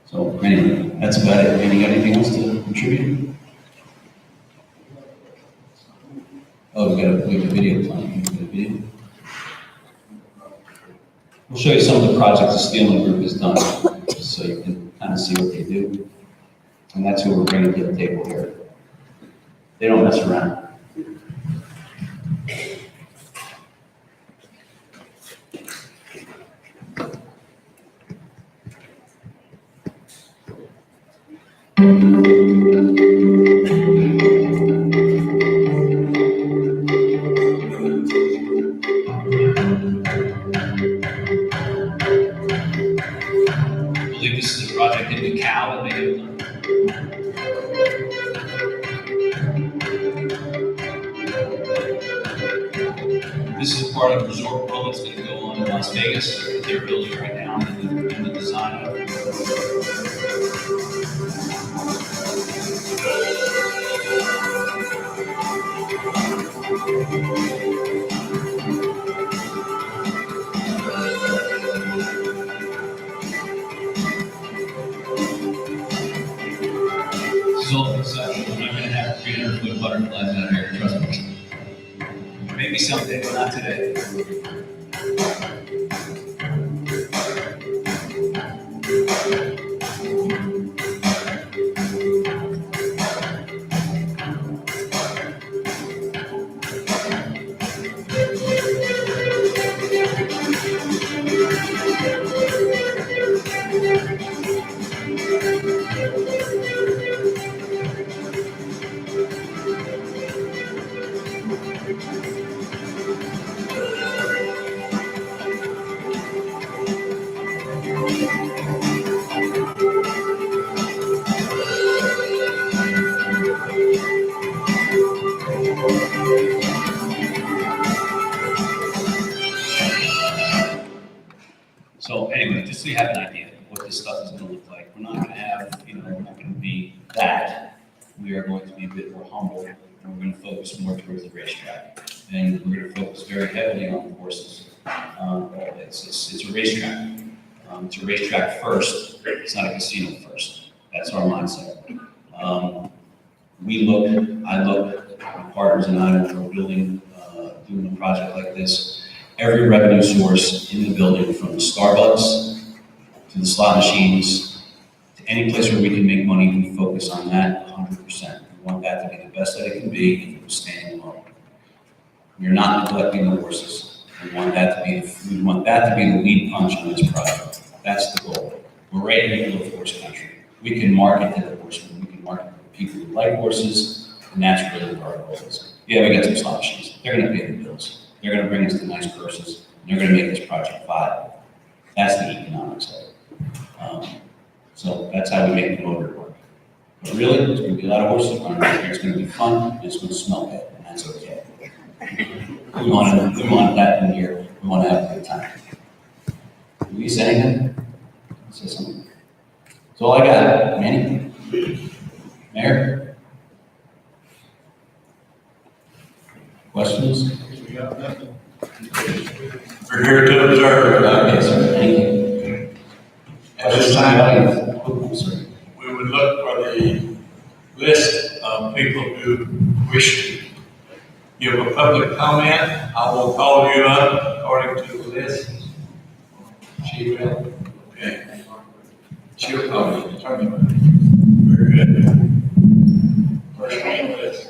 So anyway, that's about it. Any got anything else to contribute? Oh, we have a video plan. We got a video. We'll show you some of the projects the Steelman Group has done, so you can kind of see what they do. And that's who we're bringing to the table here. They don't mess around. I believe this is a project in Cal that they have done. This is part of the resort world that's going to go on in Las Vegas that they're building right now in the design of. This is all exciting. I'm not going to have 300-foot butterflies out here, trust me. Maybe someday, but not today. So anyway, just so you have an idea of what this stuff is going to look like. We're not going to have, we're not going to be that. We are going to be a bit more humble, and we're going to focus more towards the racetrack. And we're going to focus very heavily on the horses. It's a racetrack. It's a racetrack first. It's not a casino first. That's our mindset. I look, my partners and I, when we're doing a project like this, every revenue source in the building, from the Starbucks to the slot machines, to any place where we can make money, we focus on that 100%. We want that to be the best that it can be if it was standing alone. We're not neglecting the horses. We want that to be the lead punch on this project. That's the goal. We're right in the middle of horse country. We can market to the horsemen. We can market to people who like horses, and that's really what our goal is. Yeah, we got some slot machines. They're going to pay the bills. They're going to bring us to nice purses. And they're going to make this project viable. That's the economics of it. So that's how we make the motor work. But really, there's going to be a lot of horses running out here. It's going to be fun. And it's going to smell bad, and that's okay. We want that in here. We want to have a good time. Did we say anything? Say something. That's all I got. Manny? Mayor? Questions? We're here to observe. Okay, sir. Thank you. At this time, Oh, sorry. we would look for the list of people who wish to give a public comment. I will call you up according to the list. She will. Okay. She'll call you. Very good. First on the list.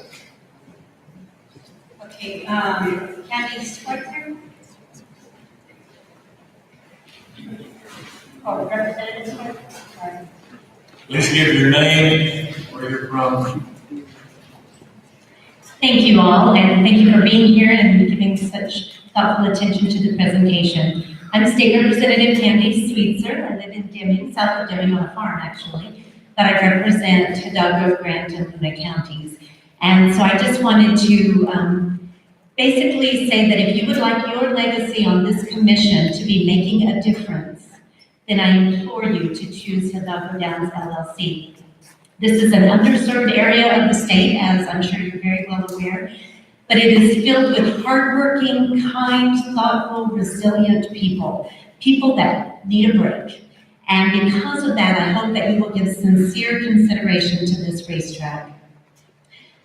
Okay, Candy Schweitzer. Oh, Representative Schweitzer. Sorry. Please give your name, where you're from. Thank you all, and thank you for being here and giving such thoughtful attention to the presentation. I'm State Representative Candy Sweetser. I live in Deming, south of Deming on a farm actually, but I represent Hidalgo, Grant, and Luna counties. And so I just wanted to basically say that if you would like your legacy on this commission to be making a difference, then I implore you to choose Hidalgo Downs LLC. This is an underserved area of the state, as I'm sure you're very well aware, but it is filled with hardworking, kind, thoughtful, resilient people, people that need a break. And because of that, I hope that you will give sincere consideration to this racetrack.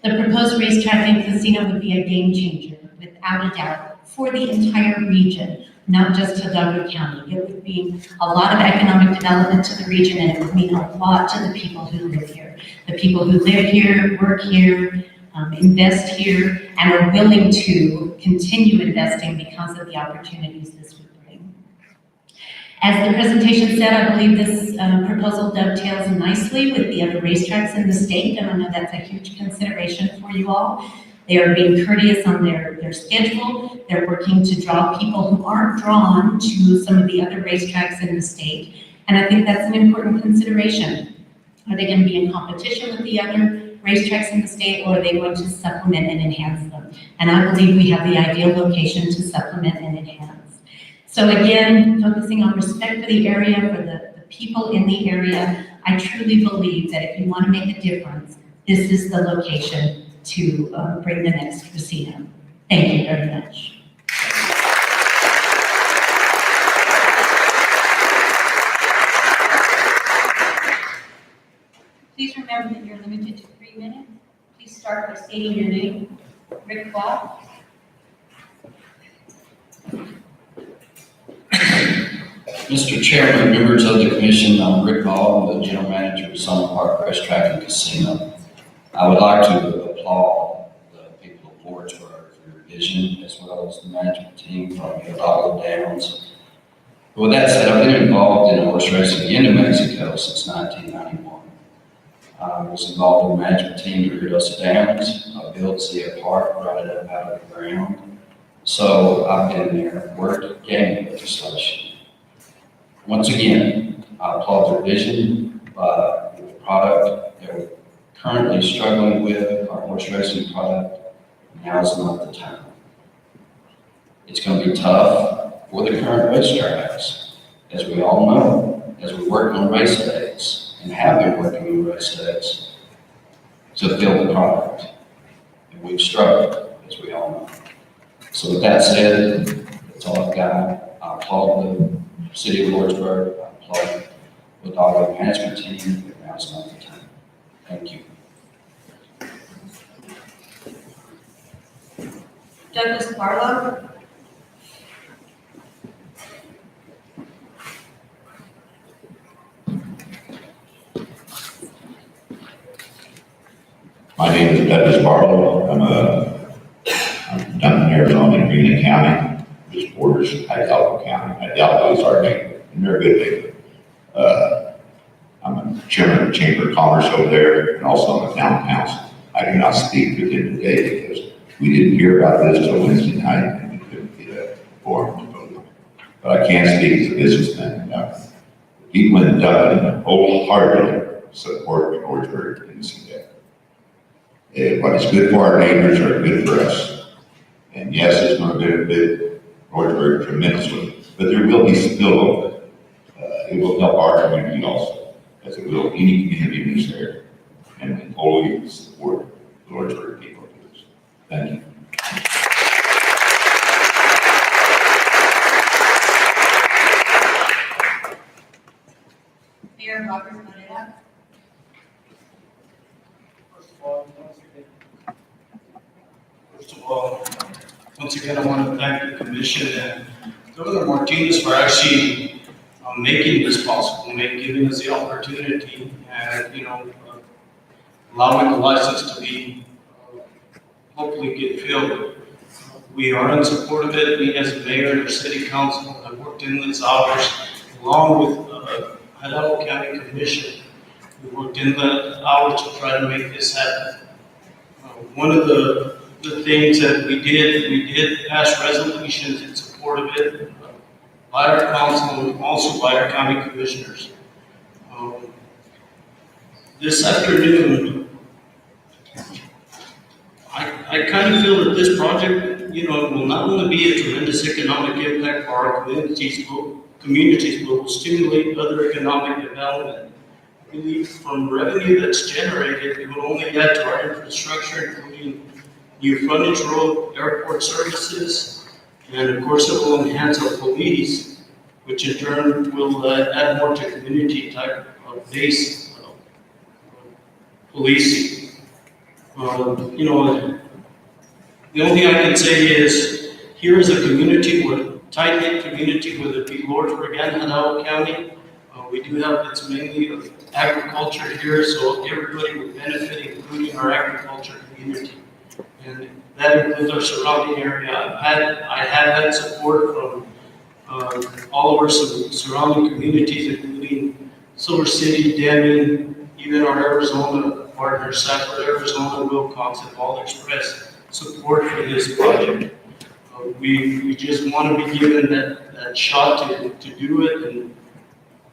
The proposed racetrack and casino would be a game changer, without a doubt, for the entire region, not just Hidalgo County. It would mean a lot of economic development to the region, and it would mean a lot to the people who live here. The people who live here, work here, invest here, and are willing to continue investing because of the opportunities this would bring. As the presentation said, I believe this proposal dovetails nicely with the other racetracks in the state, and I know that's a huge consideration for you all. They are being courteous on their schedule. They're working to draw people who aren't drawn to some of the other racetracks in the state, and I think that's an important consideration. Are they going to be in competition with the other racetracks in the state, or are they going to supplement and enhance them? And I believe we have the ideal location to supplement and enhance. So again, focusing on respect for the area, for the people in the area, I truly believe that if you want to make a difference, this is the location to bring the next casino. Thank you very much. Please remember that you're limited to 3 minutes. Please start by stating your name. Rick Ball. Mr. Chairman, members of the commission, I'm Rick Ball, I'm the general manager of Summer Park Racetrack and Casino. I would like to applaud the people of Lordsburg for your vision, as well as the management team from Hidalgo Downs. With that said, I've been involved in horse racing in New Mexico since 1991. I was involved in the management team at Hidalgo Downs. I built Zia Park, brought it up out of the ground. So I've been there, worked gaming legislation. Once again, I applaud their vision, but the product that we're currently struggling with, our horse racing product, now is not the time. It's going to be tough for the current racetracks, as we all know, as we work on race days and have been working on race days to fill the product. And we've struggled, as we all know. So with that said, that's all I've got. I applaud the City of Lordsburg. I applaud the Hidalgo management team, but now's not the time. Thank you. Douglas Barlow. My name is Douglas Barlow. I'm down in Arizona in Greene County, which borders Hidalgo County. Hidalgo is our neighbor, and they're a good neighbor. I'm a chairman of the Chamber of Commerce over there, and also on the town council. I do not speak with him today because we didn't hear about this until Wednesday night, and we couldn't get a forum to vote on it. But I can speak as a businessman. People in Dublin wholeheartedly support Lordsburg in this event. What is good for our neighbors are good for us. And yes, it's going to benefit Lordsburg tremendously, but there will be spillover. It will help our community also, as it will any community in this area. And we fully support the Lordsburg people. Thank you. Mayor Robert Moneda. First of all, once again, I want to thank the commission and Governor Martinez for actually making this possible, giving us the opportunity and, allowing the license to be hopefully get filled. We are in support of it. We as a mayor and our city council have worked in these hours along with Hidalgo County Commission. We worked in the hours to try to make this happen. One of the things that we did pass resolutions in support of it. by our council and also by our county commissioners. This afternoon, I kind of feel that this project, will not only be a tremendous economic impact for our communities, but will stimulate other economic development. I believe from revenue that's generated, it will only add to our infrastructure, including new frontage road, airport services, and of course it will enhance our police, which in turn will add more to community type of base policing. The only thing I can say is, here is a community, tight-knit community, whether it be Lordsburg and Hidalgo County. We do have, it's mainly agriculture here, so everybody would benefit, including our agriculture community. And that includes our surrounding area. I have had support from all of our surrounding communities, including Silver City, Deming, even our Arizona partners, Safford, Arizona, Wilcox, have all expressed support for this project. We just want to be given that shot to do it, and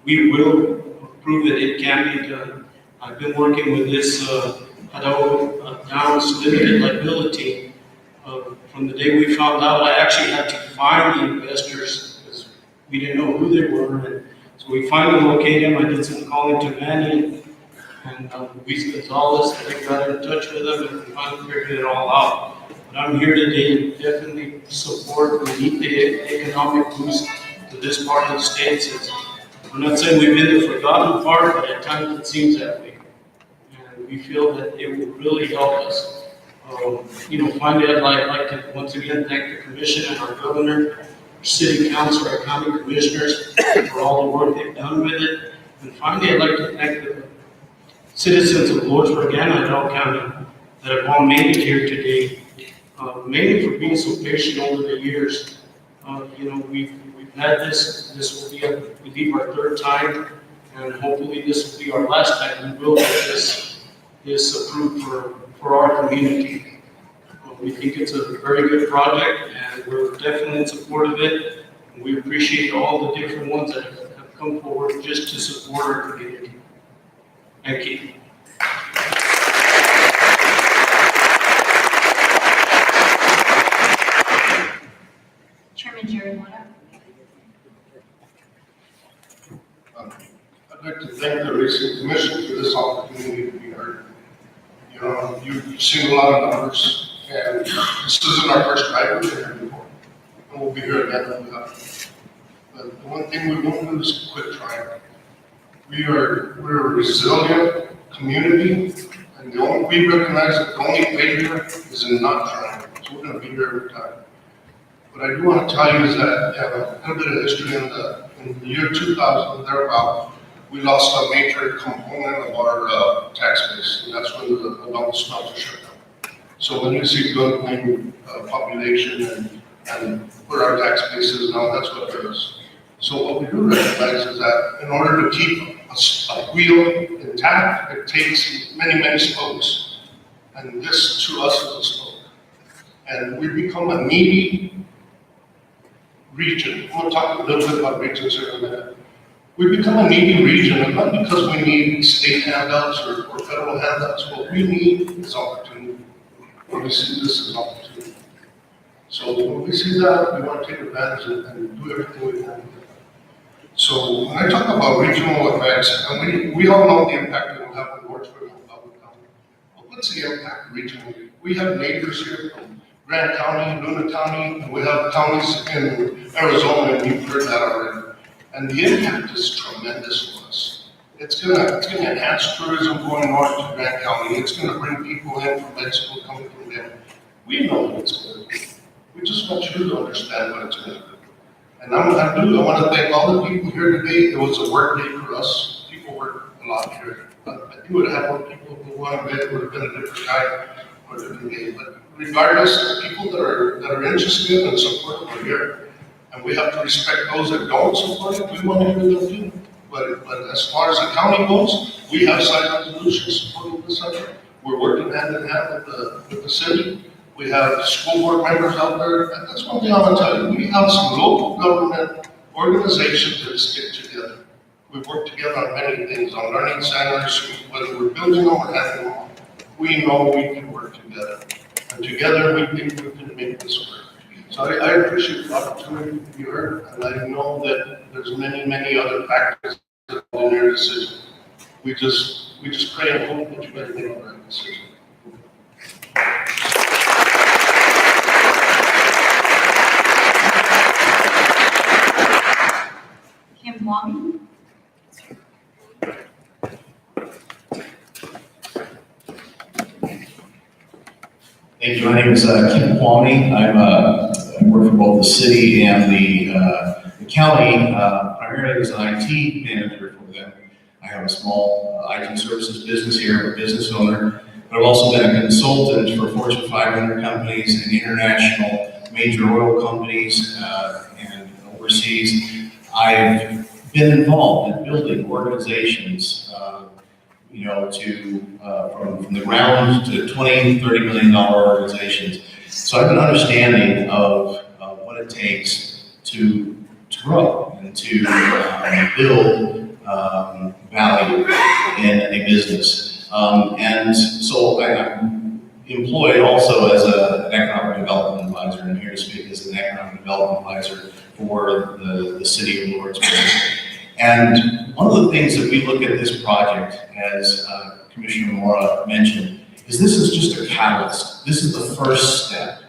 we will prove that it can be done. I've been working with this Hidalgo Downs limited liability. From the day we found out, I actually had to find the investors because we didn't know who they were. And so we finally located them. I did some calling to Manny and Luis Gonzalez. I got in touch with them and we finally figured it all out. But I'm here today to definitely support and meet the economic boost to this part of the state. Since I'm not saying we've been the forgotten part, but at times it seems that way. And we feel that it will really help us. Finally, I'd like to once again thank the commission and our governor, our city council, our county commissioners for all the work they've done with it. And finally, I'd like to thank the citizens of Lordsburg and Hidalgo County that have all made it here today, mainly for being so patient over the years. We've had this will be, I believe, our third time, and hopefully this will be our last time. We will get this approved for our community. We think it's a very good project, and we're definitely in support of it. And we appreciate all the different ones that have come forward just to support our community. Thank you. Chairman Jerry Motta. I'd like to thank the Racing Commission for this opportunity to be heard. You've seen a lot of numbers, and this isn't our first time we've been here before, and we'll be here again. But the one thing we won't do is quit trying. We're a resilient community, and we recognize that the only failure is in not trying. So we're going to be here every time. What I do want to tell you is that a little bit of history in the year 2000, thereabout, we lost a major component of our tax base, and that's when the adult smelter shut down. So when you see building population and where our tax base is now, that's what it is. So what we do recognize is that in order to keep a wheel intact, it takes many, many spokes. And this to us is a spoke. And we become a needy region. I'm going to talk a little bit about regions here in a minute. We become a needy region, and not because we need state handouts or federal handouts. What we need is opportunity. And we see this as opportunity. So when we see that, we want to take advantage and do everything we can. So when I talk about regional events, and we all know the impact it will have on Lordsburg and Hidalgo County. But what's the impact regionally? We have neighbors here from Grant County, Luna County, and we have counties in Arizona, and you've heard that already. And the impact is tremendous for us. It's gonna enhance tourism going north to Grant County. It's gonna bring people in from Mexico coming from there. We know what it's gonna do. We just want you to understand what it's gonna do. And I want to thank all the people here today. It was a work day for us. People worked a lot here. If you would have had more people who wanted to it would have been a different time or a different day. But regardless, the people that are interested and supportive are here. And we have to respect those that don't support it. We want to hear them too. But as far as the county goes, we have site resolutions supporting this effort. We're working hand in hand with the city. We have school board members out there. And that's one thing I want to tell you. We have some local government organizations that stick together. We work together on many things, on learning centers, whether we're building them or having them. We know we can work together. And together we think we can make this work. So I appreciate the opportunity to be heard, and I know that there's many, many other factors in your decision. We just pray and hope that you guys make the right decision. Kim Wong. Thank you. My name is Kim Kwame. I work for both the city and the county, primarily as an IT manager for them. I have a small IT services business here. I'm a business owner, but I've also been a consultant for Fortune 500 companies and international major oil companies and overseas. I've been involved in building organizations from the ground to $20, $30 million organizations. So I have an understanding of what it takes to grow and to build value in a business. And so I'm employed also as an economic development advisor. I'm here to speak as an economic development advisor for the city of Lordsburg. And one of the things that we look at this project, as Commissioner Mora mentioned, is this is just a catalyst. This is the first step.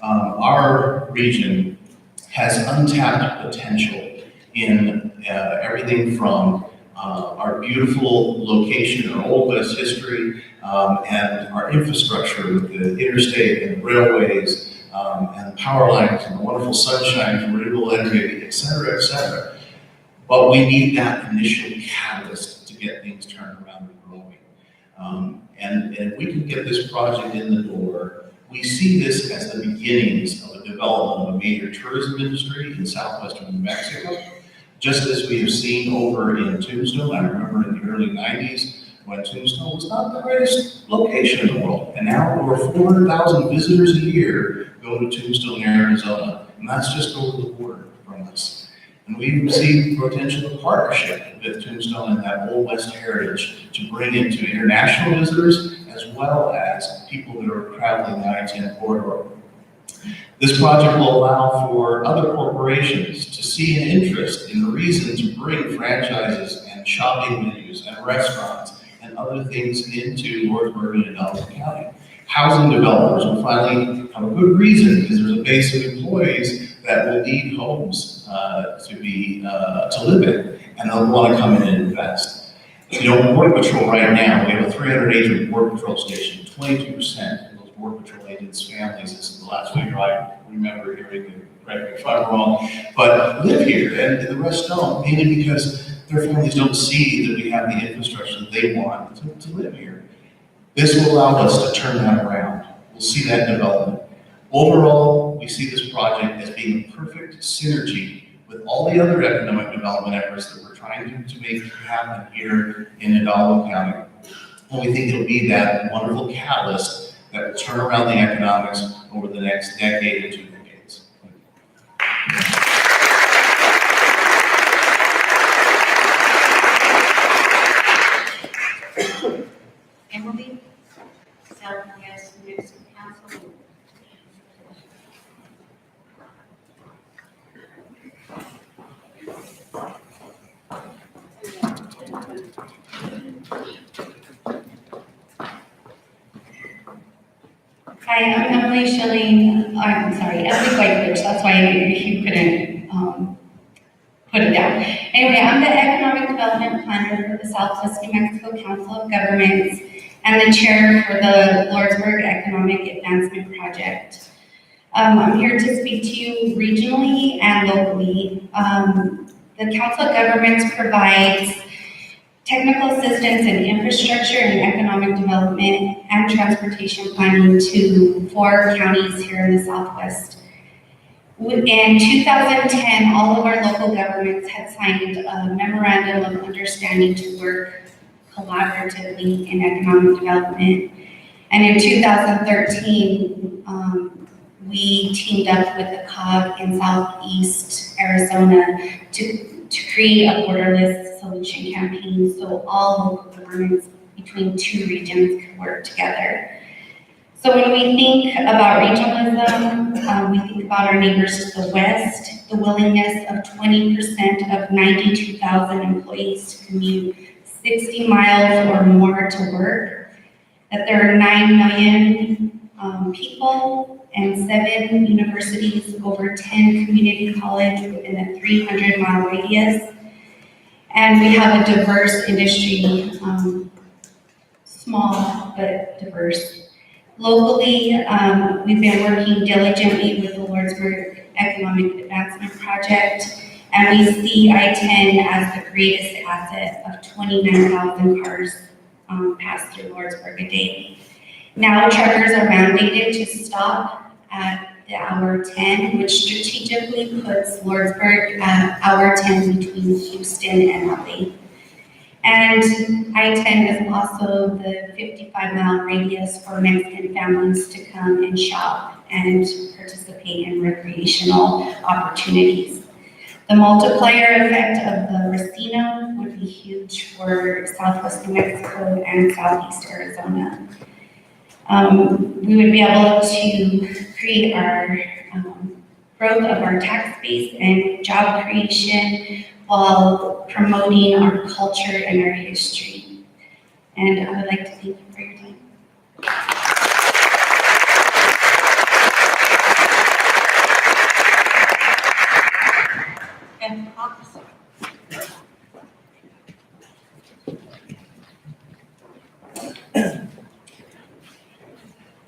Our region has untapped potential in everything from our beautiful location, our Old West history, and our infrastructure with the interstate and railways, and the power lines and the wonderful sunshine from renewable energy, et cetera, et cetera. But we need that initial catalyst to get things turned around and growing. And if we can get this project in the door, we see this as the beginnings of the development of a major tourism industry in southwestern New Mexico, just as we have seen over in Tombstone. I remember in the early 90s when Tombstone was not the greatest location in the world. And now over 400,000 visitors a year go to Tombstone, Arizona. And that's just over the border from us. And we see potential partnership with Tombstone and that Old West heritage to bring into international visitors as well as people that are traveling the I-10 corridor. This project will allow for other corporations to see an interest in the reason to bring franchises and shopping venues and restaurants and other things into Lordsburg and Hidalgo County. Housing developers will finally have a good reason because there's a base of employees that will need homes to live in, and they'll want to come in and invest. Border Patrol right now, we have a 300-agent Border Patrol station. 22% of those Border Patrol agents' families, this is the last figure I remember hearing, correct me if I'm wrong, but live here, and the rest don't, mainly because their families don't see that we have the infrastructure that they want to live here. This will allow us to turn that around. We'll see that development. Overall, we see this project as being a perfect synergy with all the other economic development efforts that we're trying to make happen here in Hidalgo County. And we think it'll be that wonderful catalyst that will turn around the economics over the next decade or 2 decades. Emily, Southwest New Mexico Council. Hi, I'm Emily Schilling. I'm sorry, Emily Whitebridge. That's why you couldn't put it down. Anyway, I'm the Economic Development Planner for the Southwest New Mexico Council of Governments and the chair for the Lordsburg Economic Advancement Project. I'm here to speak to you regionally and locally. The Council of Governments provides technical assistance in infrastructure and economic development and transportation planning to 4 counties here in the Southwest. In 2010, all of our local governments had signed a memorandum of understanding to work collaboratively in economic development. And in 2013, we teamed up with the COG in Southeast Arizona to create a borderless solution campaign so all local governments between two regions could work together. So when we think about regionalism, we think about our neighbors to the west, the willingness of 20% of 92,000 employees to commute 60 miles or more to work, that there are 9 million people and 7 universities, over 10 community colleges within a 300-mile radius. And we have a diverse industry, small but diverse. Locally, we've been working diligently with the Lordsburg Economic Advancement Project, and we see I-10 as the greatest asset of 29,000 cars pass through Lordsburg a day. Now truckers are mandated to stop at the hour 10, which strategically puts Lordsburg at hour 10 between Houston and LA. And I-10 is also the 55-mile radius for Mexican families to come and shop and participate in recreational opportunities. The multiplier effect of the Racino would be huge for Southwest New Mexico and Southeast Arizona. We would be able to create our growth of our tax base and job creation while promoting our culture and our history. And I would like to thank you for your time.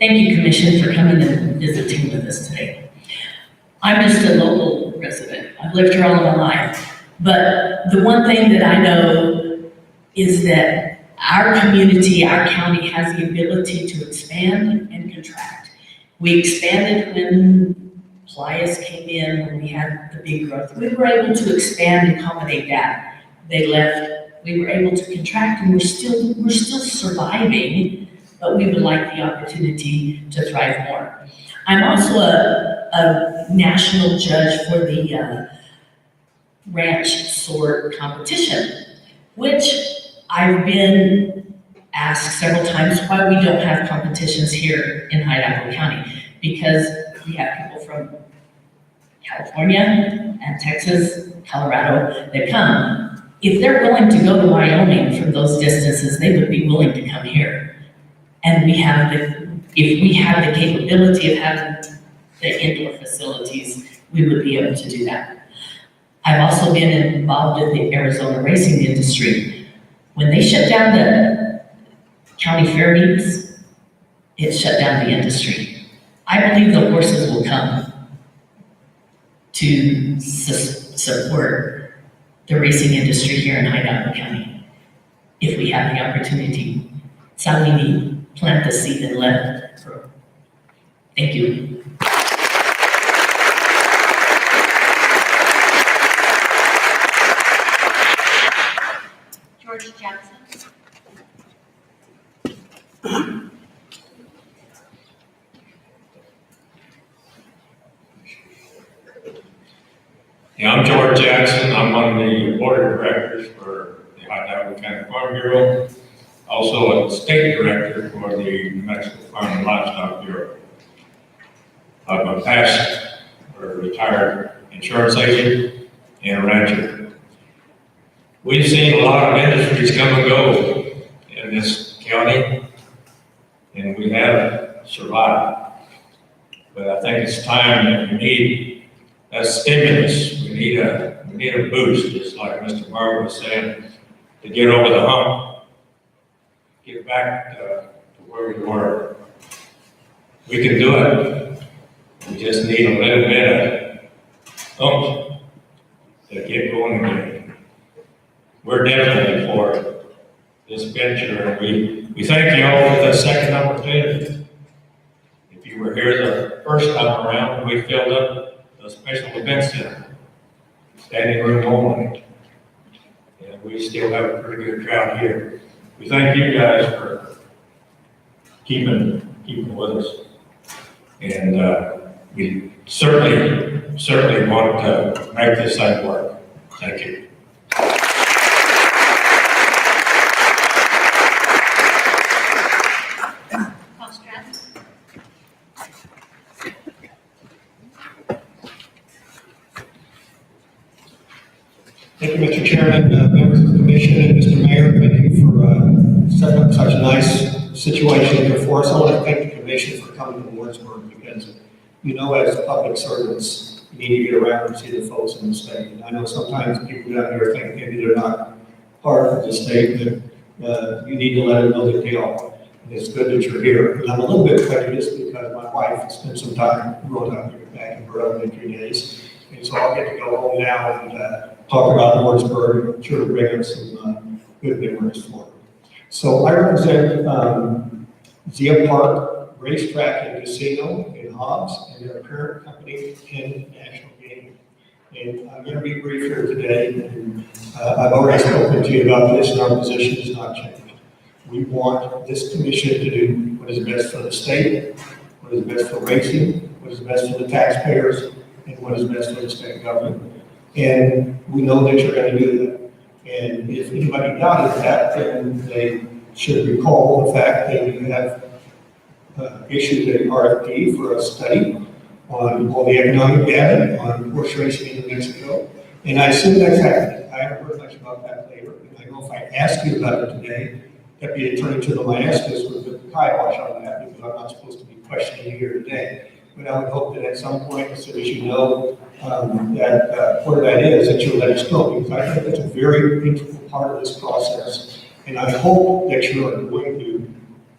Thank you, Commission, for coming and visiting with us today. I'm just a local resident. I've lived here all of my life. But the one thing that I know is that our community, our county has the ability to expand and contract. We expanded when Plias came in, when we had the big growth. We were able to expand and accommodate that. They left, we were able to contract, and we're still surviving, but we would like the opportunity to thrive more. I'm also a national judge for the ranch sort competition, which I've been asked several times why we don't have competitions here in Idaho County, because we have people from California and Texas, Colorado that come. If they're willing to go to Wyoming from those distances, they would be willing to come here. And if we have the capability of having the indoor facilities, we would be able to do that. I've also been involved in the Arizona racing industry. When they shut down the county fair meets, it shut down the industry. I believe the horses will come to support the racing industry here in Idaho County if we have the opportunity. It's how we need, plant the seed and let it grow. Thank you. George Jackson. Yeah, I'm George Jackson. I'm one of the board of directors for the Idaho County Farm Bureau. Also a state director for the New Mexico Farm and Livestock Bureau. I'm a past or retired insurance agent and a rancher. We've seen a lot of industries come and go in this county, and we have survived. But I think it's time that we need a stimulus. We need a boost, just like Mr. Barber was saying, to get over the hump, get back to where we were. We can do it. We just need a little bit of oomph to get going again. We're definitely for this venture, and we thank you all for the second opportunity. If you were here the first time around, we filled up the special event center, standing room only, and we still have a pretty good crowd here. We thank you guys for keeping with us, and we certainly want to make this thing work. Thank you. Thank you, Mr. Chairman, members of the commission, and Mr. Mayor. Thank you for setting up such a nice situation here for us. I want to thank the commission for coming to Lordsburg because, you know, as public servants, you need to get around and see the folks in the state. And I know sometimes people down here think maybe they're not part of the state, but you need to let them know that they are. And it's good that you're here. And I'm a little bit prejudiced because my wife spent some time growing up here back in her elementary days. And so I'll get to go home now and talk about Lordsburg. I'm sure to bring up some good memories for her. So I represent Zia Park Racetrack and Casino in Hobbs and their parent company, Penn National Gaming. And I'm going to be brief here today. And, I've already spoken to you about this, and our position has not changed. We want this commission to do what is best for the state, what is best for racing, what is best for the taxpayers, and what is best for the state government. And we know that you're going to do that. And if anybody doubted that, then they should recall the fact that you have issued an RFP for a study on all the economic data on horse racing in New Mexico. And I assume that's happening. I haven't heard much about that later. And I know if I ask you about it today, Deputy Attorney General Maestas would put the kibosh on that because I'm not supposed to be questioning you here today. But I would hope that at some point, as soon as you know where that is, that you'll let us know, because I think that's a very integral part of this process. And I hope that you are going to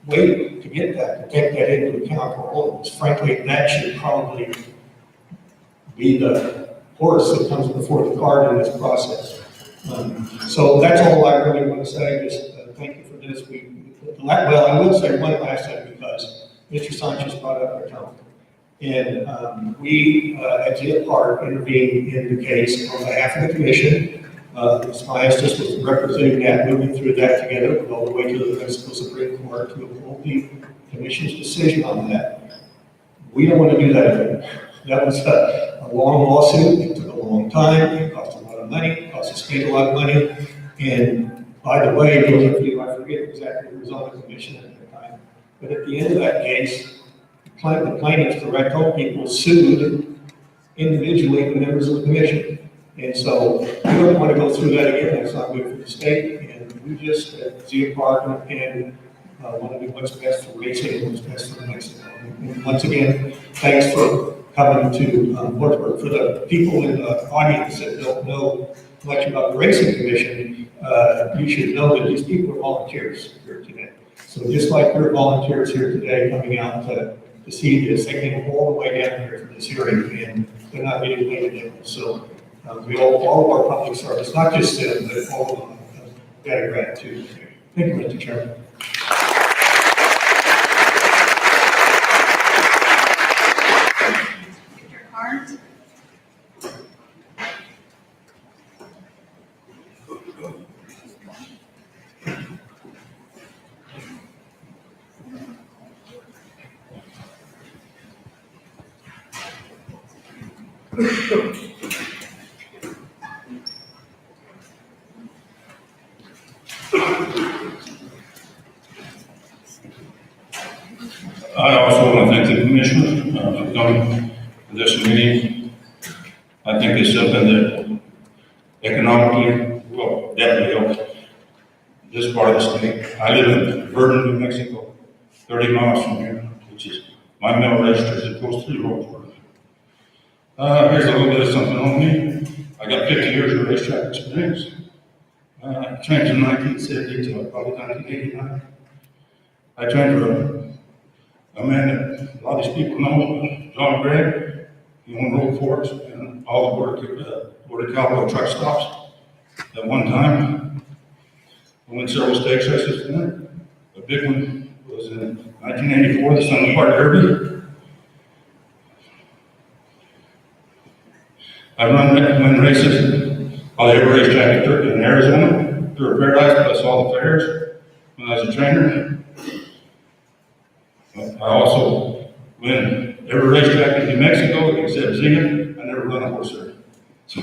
wait to get that, to take that into account for all of us. Frankly, that should probably be the horse that comes before the cart in this process. So that's all I really want to say. Just thank you for this. Well, I will say one last thing because Mr. Sanchez brought up our tone. And we, at Zia Park, intervened in the case on behalf of the commission. Ms. Maestas was representing that, moving through that together, all the way to the Mexico Supreme Court to uphold the commission's decision on that. We don't want to do that again. That was a long lawsuit. It took a long time. It cost a lot of money. It cost the state a lot of money. And by the way, those of you, I forget exactly who was on the commission at that time. But at the end of that case, the plaintiffs, the rectal people, sued individually the members of the commission. And so we don't want to go through that again. That's not good for the state. And we just, at Zia Park and want to do what's best for racing and what's best for Mexico. And once again, thanks for coming to Lordsburg. For the people in the audience that don't know much about the Racing Commission, you should know that these people are volunteers here today. So just like you're volunteers here today coming out to see this, they came all the way down here for this hearing, and they're not getting paid anything. So we all of our public service, not just them, but all of them, got a gratitude. Thank you, Mr. Chairman. Mr. Carnes? I also want to thank the commissioners for coming to this meeting. I think it's something that economically will definitely help this part of the state. I live in Verdun, New Mexico, 30 miles from here, which is my mail register is close to Lordsburg. Here's a little bit of something on me. I got 50 years of racetrack experience. I trained from 1970 to probably 1989. I trained for a man that a lot of these people know, John Gray. He owned Road Forks and all the Border Cowboy truck stops. At one time, I went several stakes races for him. The big one was in 1984, the Sun Park Derby. I won races all the racetrack in Arizona, through Paradise, plus all the fairs when I was a trainer. I also win every racetrack in New Mexico except Zia, I never run a horse there. So,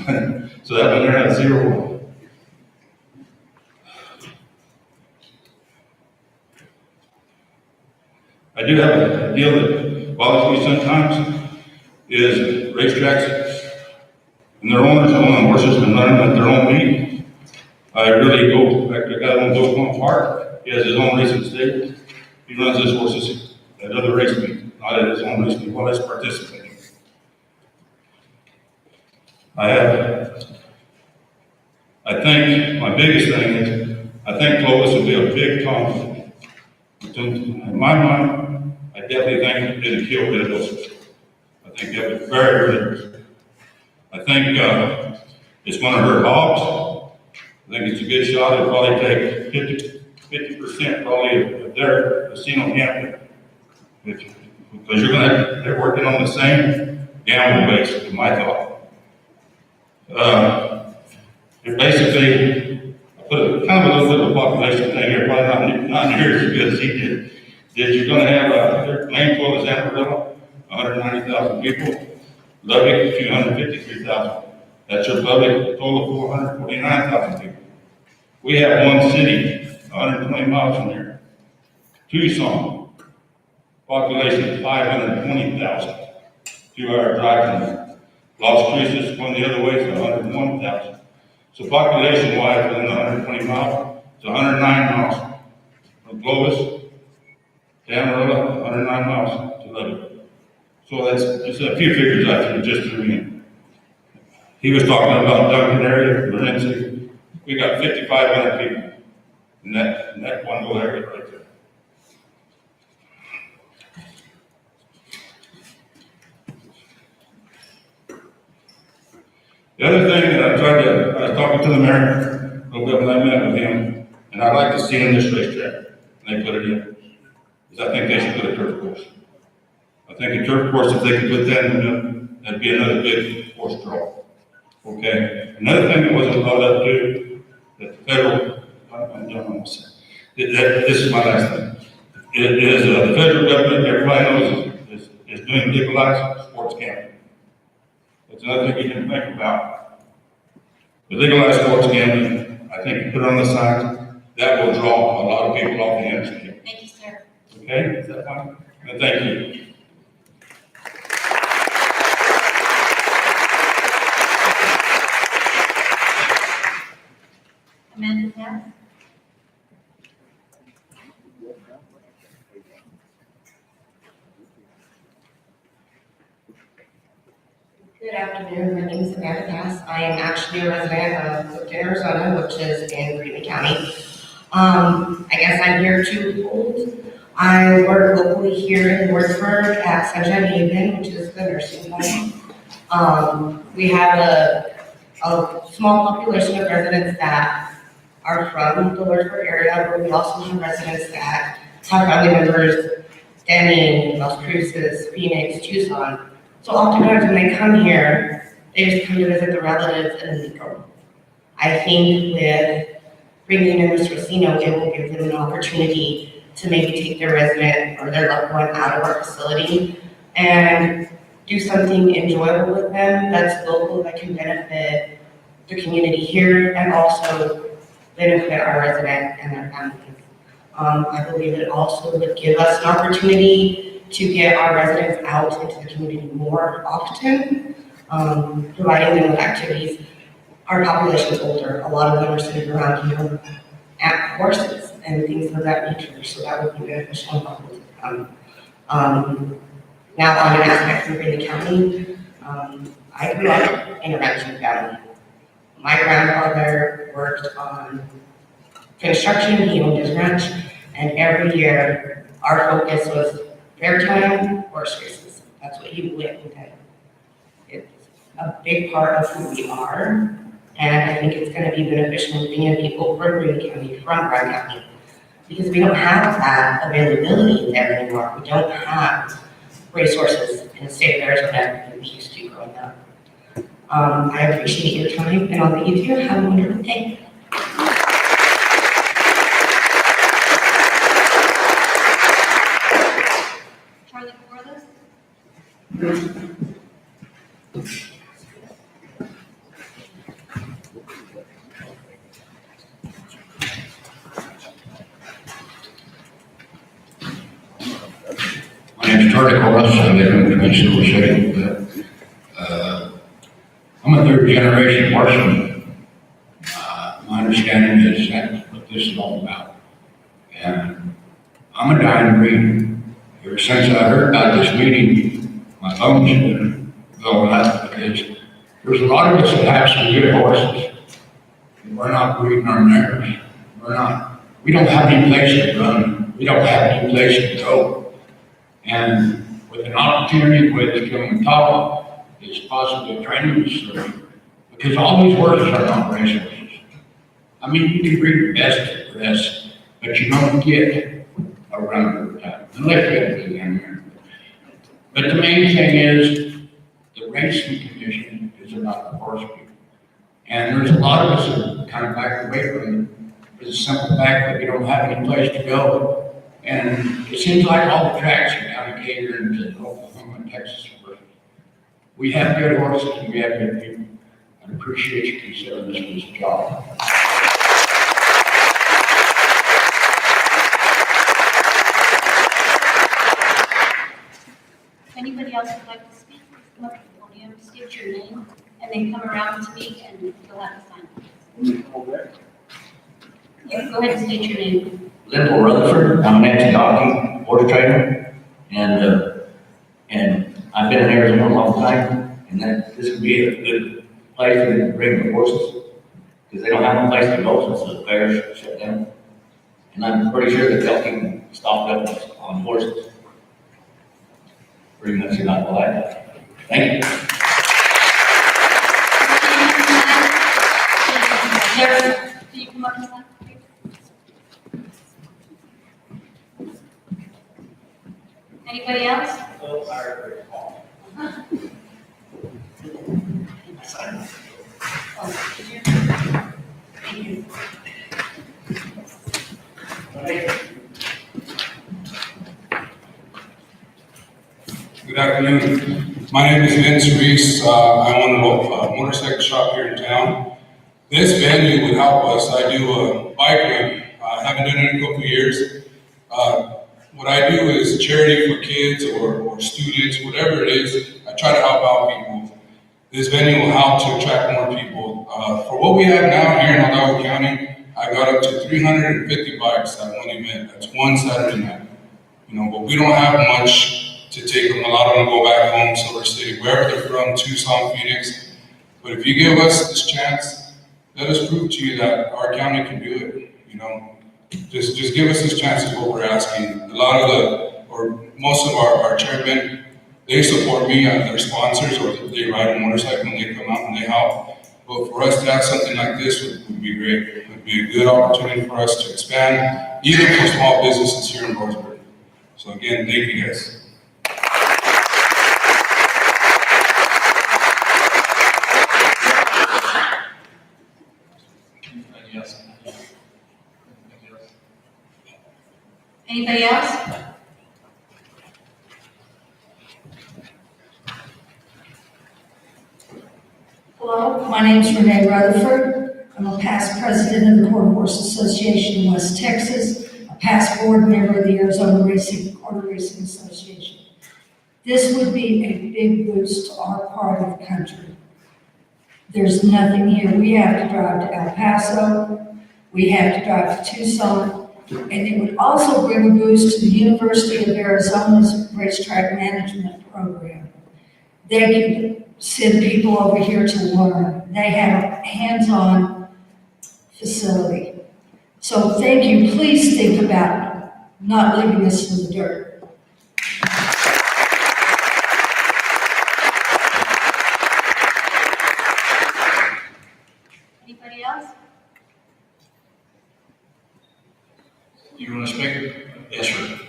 so that one there had 0-1. I do have a deal that bothers me sometimes is racetracks and their owners own horses and run them at their own meet. I really go back to a guy that owns Oakmont Park. He has his own racing stable. He runs his horses at other race meets, not at his own race meet while he's participating. I think my biggest thing is, I think Clovis will be a big conflict. In my mind, I definitely think it didn't kill Red Hills. I think that was very good. I think it's going to hurt hogs. I think it's a good shot. It'll probably take 50% probably of their casino gambling. Because they're working on the same gambling base, in my thought. And basically, I put a kind of a little bit of a population thing here, probably not near as good as he did. You're going to have their main flow is Amarillo, 190,000 people. Lubbock, 253,000. That's your public, a total of 449,000 people. We have one city, 120 miles from here. Tucson, population 520,000. 2-hour drive from there. Las Cruces, going the other way, is 101,000. So population-wise, within 120 miles, it's 109 miles. From Clovis to Amarillo, 109 miles to Lubbock. So that's just a few figures I threw just threw in. He was talking about Duncan area, Lorenzi. We got 5,500 people in that one little area right there. The other thing that I was talking to the mayor a little bit when I met with him, and I'd like to see in this racetrack, and they put it in, is I think they should put a turf course. I think a turf course, if they could put that in, that'd be another big horse draw. Okay. Another thing that wasn't brought up too, that the federal, I'm done almost. This is my last thing. It is the federal government, everybody knows, is doing legalized sports gambling. That's another thing you didn't think about. The legalized sports gambling, I think you put it on the signs, that will draw a lot of people off the interstate. Thank you, sir. Okay, is that fine? And thank you. Amanda, yes? Good afternoon, my name is Amanda Cass. I am actually a resident of Clifton, Arizona, which is in Green County. I guess I'm here twofold. I work locally here in Lordsburg at Sunshine Haven, which is the nursing home. We have a small population of residents that are from the Lordsburg area, but we also have residents that have family members Denny, Las Cruces, Phoenix, Tucson. So oftentimes when they come here, they just come to visit the relatives and then go. I think with bringing in this casino, it will give them an opportunity to maybe take their resident or their loved one out of our facility and do something enjoyable with them that's local that can benefit the community here and also benefit our resident and their families. I believe it also would give us an opportunity to get our residents out into the community more often, providing them with activities. Our population is older. A lot of them are sitting around here at horses and things of that nature, so that would be beneficial and helpful to them. Now on an aspect of Green County, I grew up in a ranching family. My grandfather worked on construction, he owned his ranch, and every year our focus was fair time, horse races. That's what he went with him. It's a big part of who we are, and I think it's going to be beneficial being people from Green County, from Brown County, because we don't have that availability there anymore. We don't have resources in the state of Arizona that we used to growing up. I appreciate your time, and I'll let you two have a wonderful day. My name's Charlie Corliss, I live in Twin Silver City. I'm a third generation horseman. My understanding is that's what this is all about. And I'm a dying breed. Ever since I heard about this meeting, my phone's been blowing up because there's a lot of us that have some good horses. And we're not breeding our mares. We don't have any place to run. We don't have any place to go. And with an opportunity with John Top, it's possible a training facility, because all these horses are not racehorses. I mean, you can breed the best of the best, but you don't get a run over time, unless you have a big hammer. But the main thing is, the racing condition is about the horse people. And there's a lot of us that kind of back away from it, for the simple fact that we don't have any place to go. And it seems like all the tracks are down to catering to Oklahoma and Texas horses. We have good horses and we have good people. I appreciate you considering this was a job. If anybody else would like to speak, please come up to the podium, state your name, and then come around to me and fill out a sign. Yeah, go ahead and state your name. Linville Rutherford, I'm an ex-jockey, horse trainer, and I've been in Arizona a long time, and this would be a good place for them to bring the horses, because they don't have a place to go since the fairs shut down. And I'm pretty sure that they'll keep stocked up on horses. Pretty much about all I know. Thank you. Sarah, can you come up to the mic, please? Anybody else? Thank you. Good afternoon. My name is Vince Reese. I own a motorcycle shop here in town. This venue would help us. I do a bike run. I haven't done it in a couple of years. What I do is charity for kids or students, whatever it is. I try to help out people. This venue will help to attract more people. For what we have now here in Hidalgo County, I got up to 350 bikes at one event. That's one Saturday night. But we don't have much to take them. A lot of them go back home, Silver City, wherever they're from, Tucson, Phoenix. But if you give us this chance, let us prove to you that our county can do it. Just give us this chance is what we're asking. A lot of most of our chairmen, they support me as their sponsors, or they ride a motorcycle and they come out and they help. But for us to have something like this would be great. It would be a good opportunity for us to expand, even for small businesses here in Lordsburg. So again, thank you guys. Anybody else? Hello, my name is Renee Rutherford. I'm a past president of the Quarter Horse Association in West Texas, a past board member of the Arizona Quarter Racing Association. This would be a big boost to our part of the country. There's nothing here. We have to drive to El Paso. We have to drive to Tucson. And it would also bring a boost to the University of Arizona's racetrack management program. They can send people over here to learn. They have a hands-on facility. So thank you. Please think about not leaving us in the dirt. Anybody else? You want to speak? Yes, sir.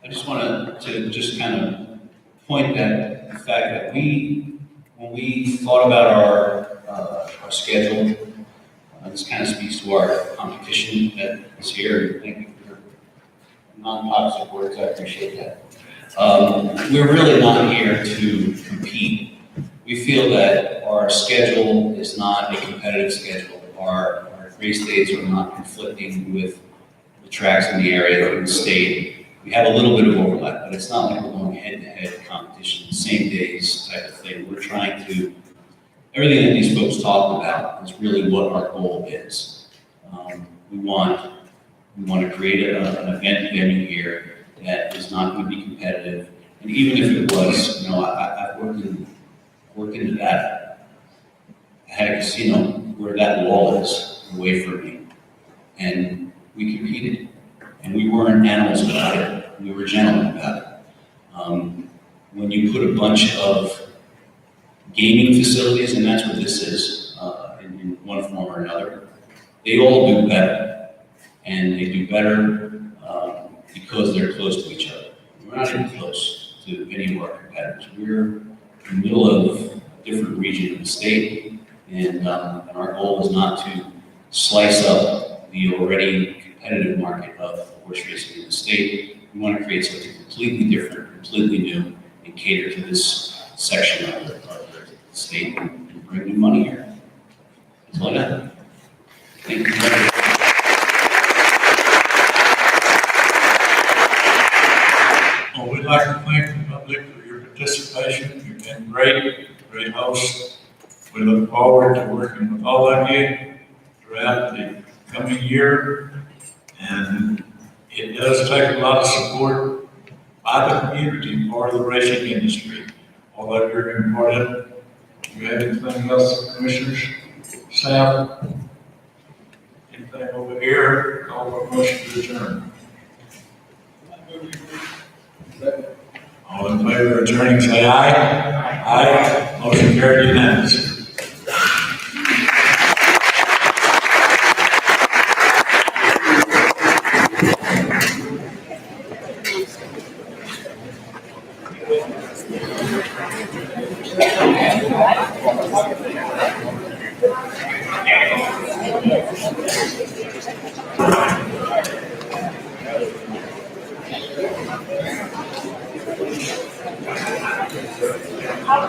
I just want to just kind of point that the fact that when we thought about our schedule, this kind of speaks to our competition that is here. I think we're non-toxic words, I appreciate that. We're really not here to compete. We feel that our schedule is not a competitive schedule. Our race days are not conflicting with the tracks in the area or the state. We have a little bit of overlap, but it's not like we're going head-to-head competition, same days type of thing. We're trying to, everything that these folks talk about is really what our goal is. We want to create an event venue here that is not going to be competitive. And even if it was, you know, I've worked in Nevada. I had a casino where that wall is away from me. And we competed. And we weren't animals about it. We were gentlemen about it. When you put a bunch of gaming facilities, and that's what this is, in one form or another, they all do better. And they do better because they're close to each other. We're not even close to any of our competitors. We're in the middle of a different region of the state, and our goal is not to slice up the already competitive market of horse racing in the state. We want to create something completely different, completely new, and cater to this section of the state and bring new money here. That's all I got. Thank you. Well, we'd like to thank the public for your participation. You've been great hosts. We look forward to working with all of you throughout the coming year. And it does take a lot of support by the community for the racing industry. All of you are important. Do you have anything else, commissioners, staff? Anything over here? Call for a motion to adjourn. All in favor of adjourning, say aye. Aye. Motion carried unanimously. How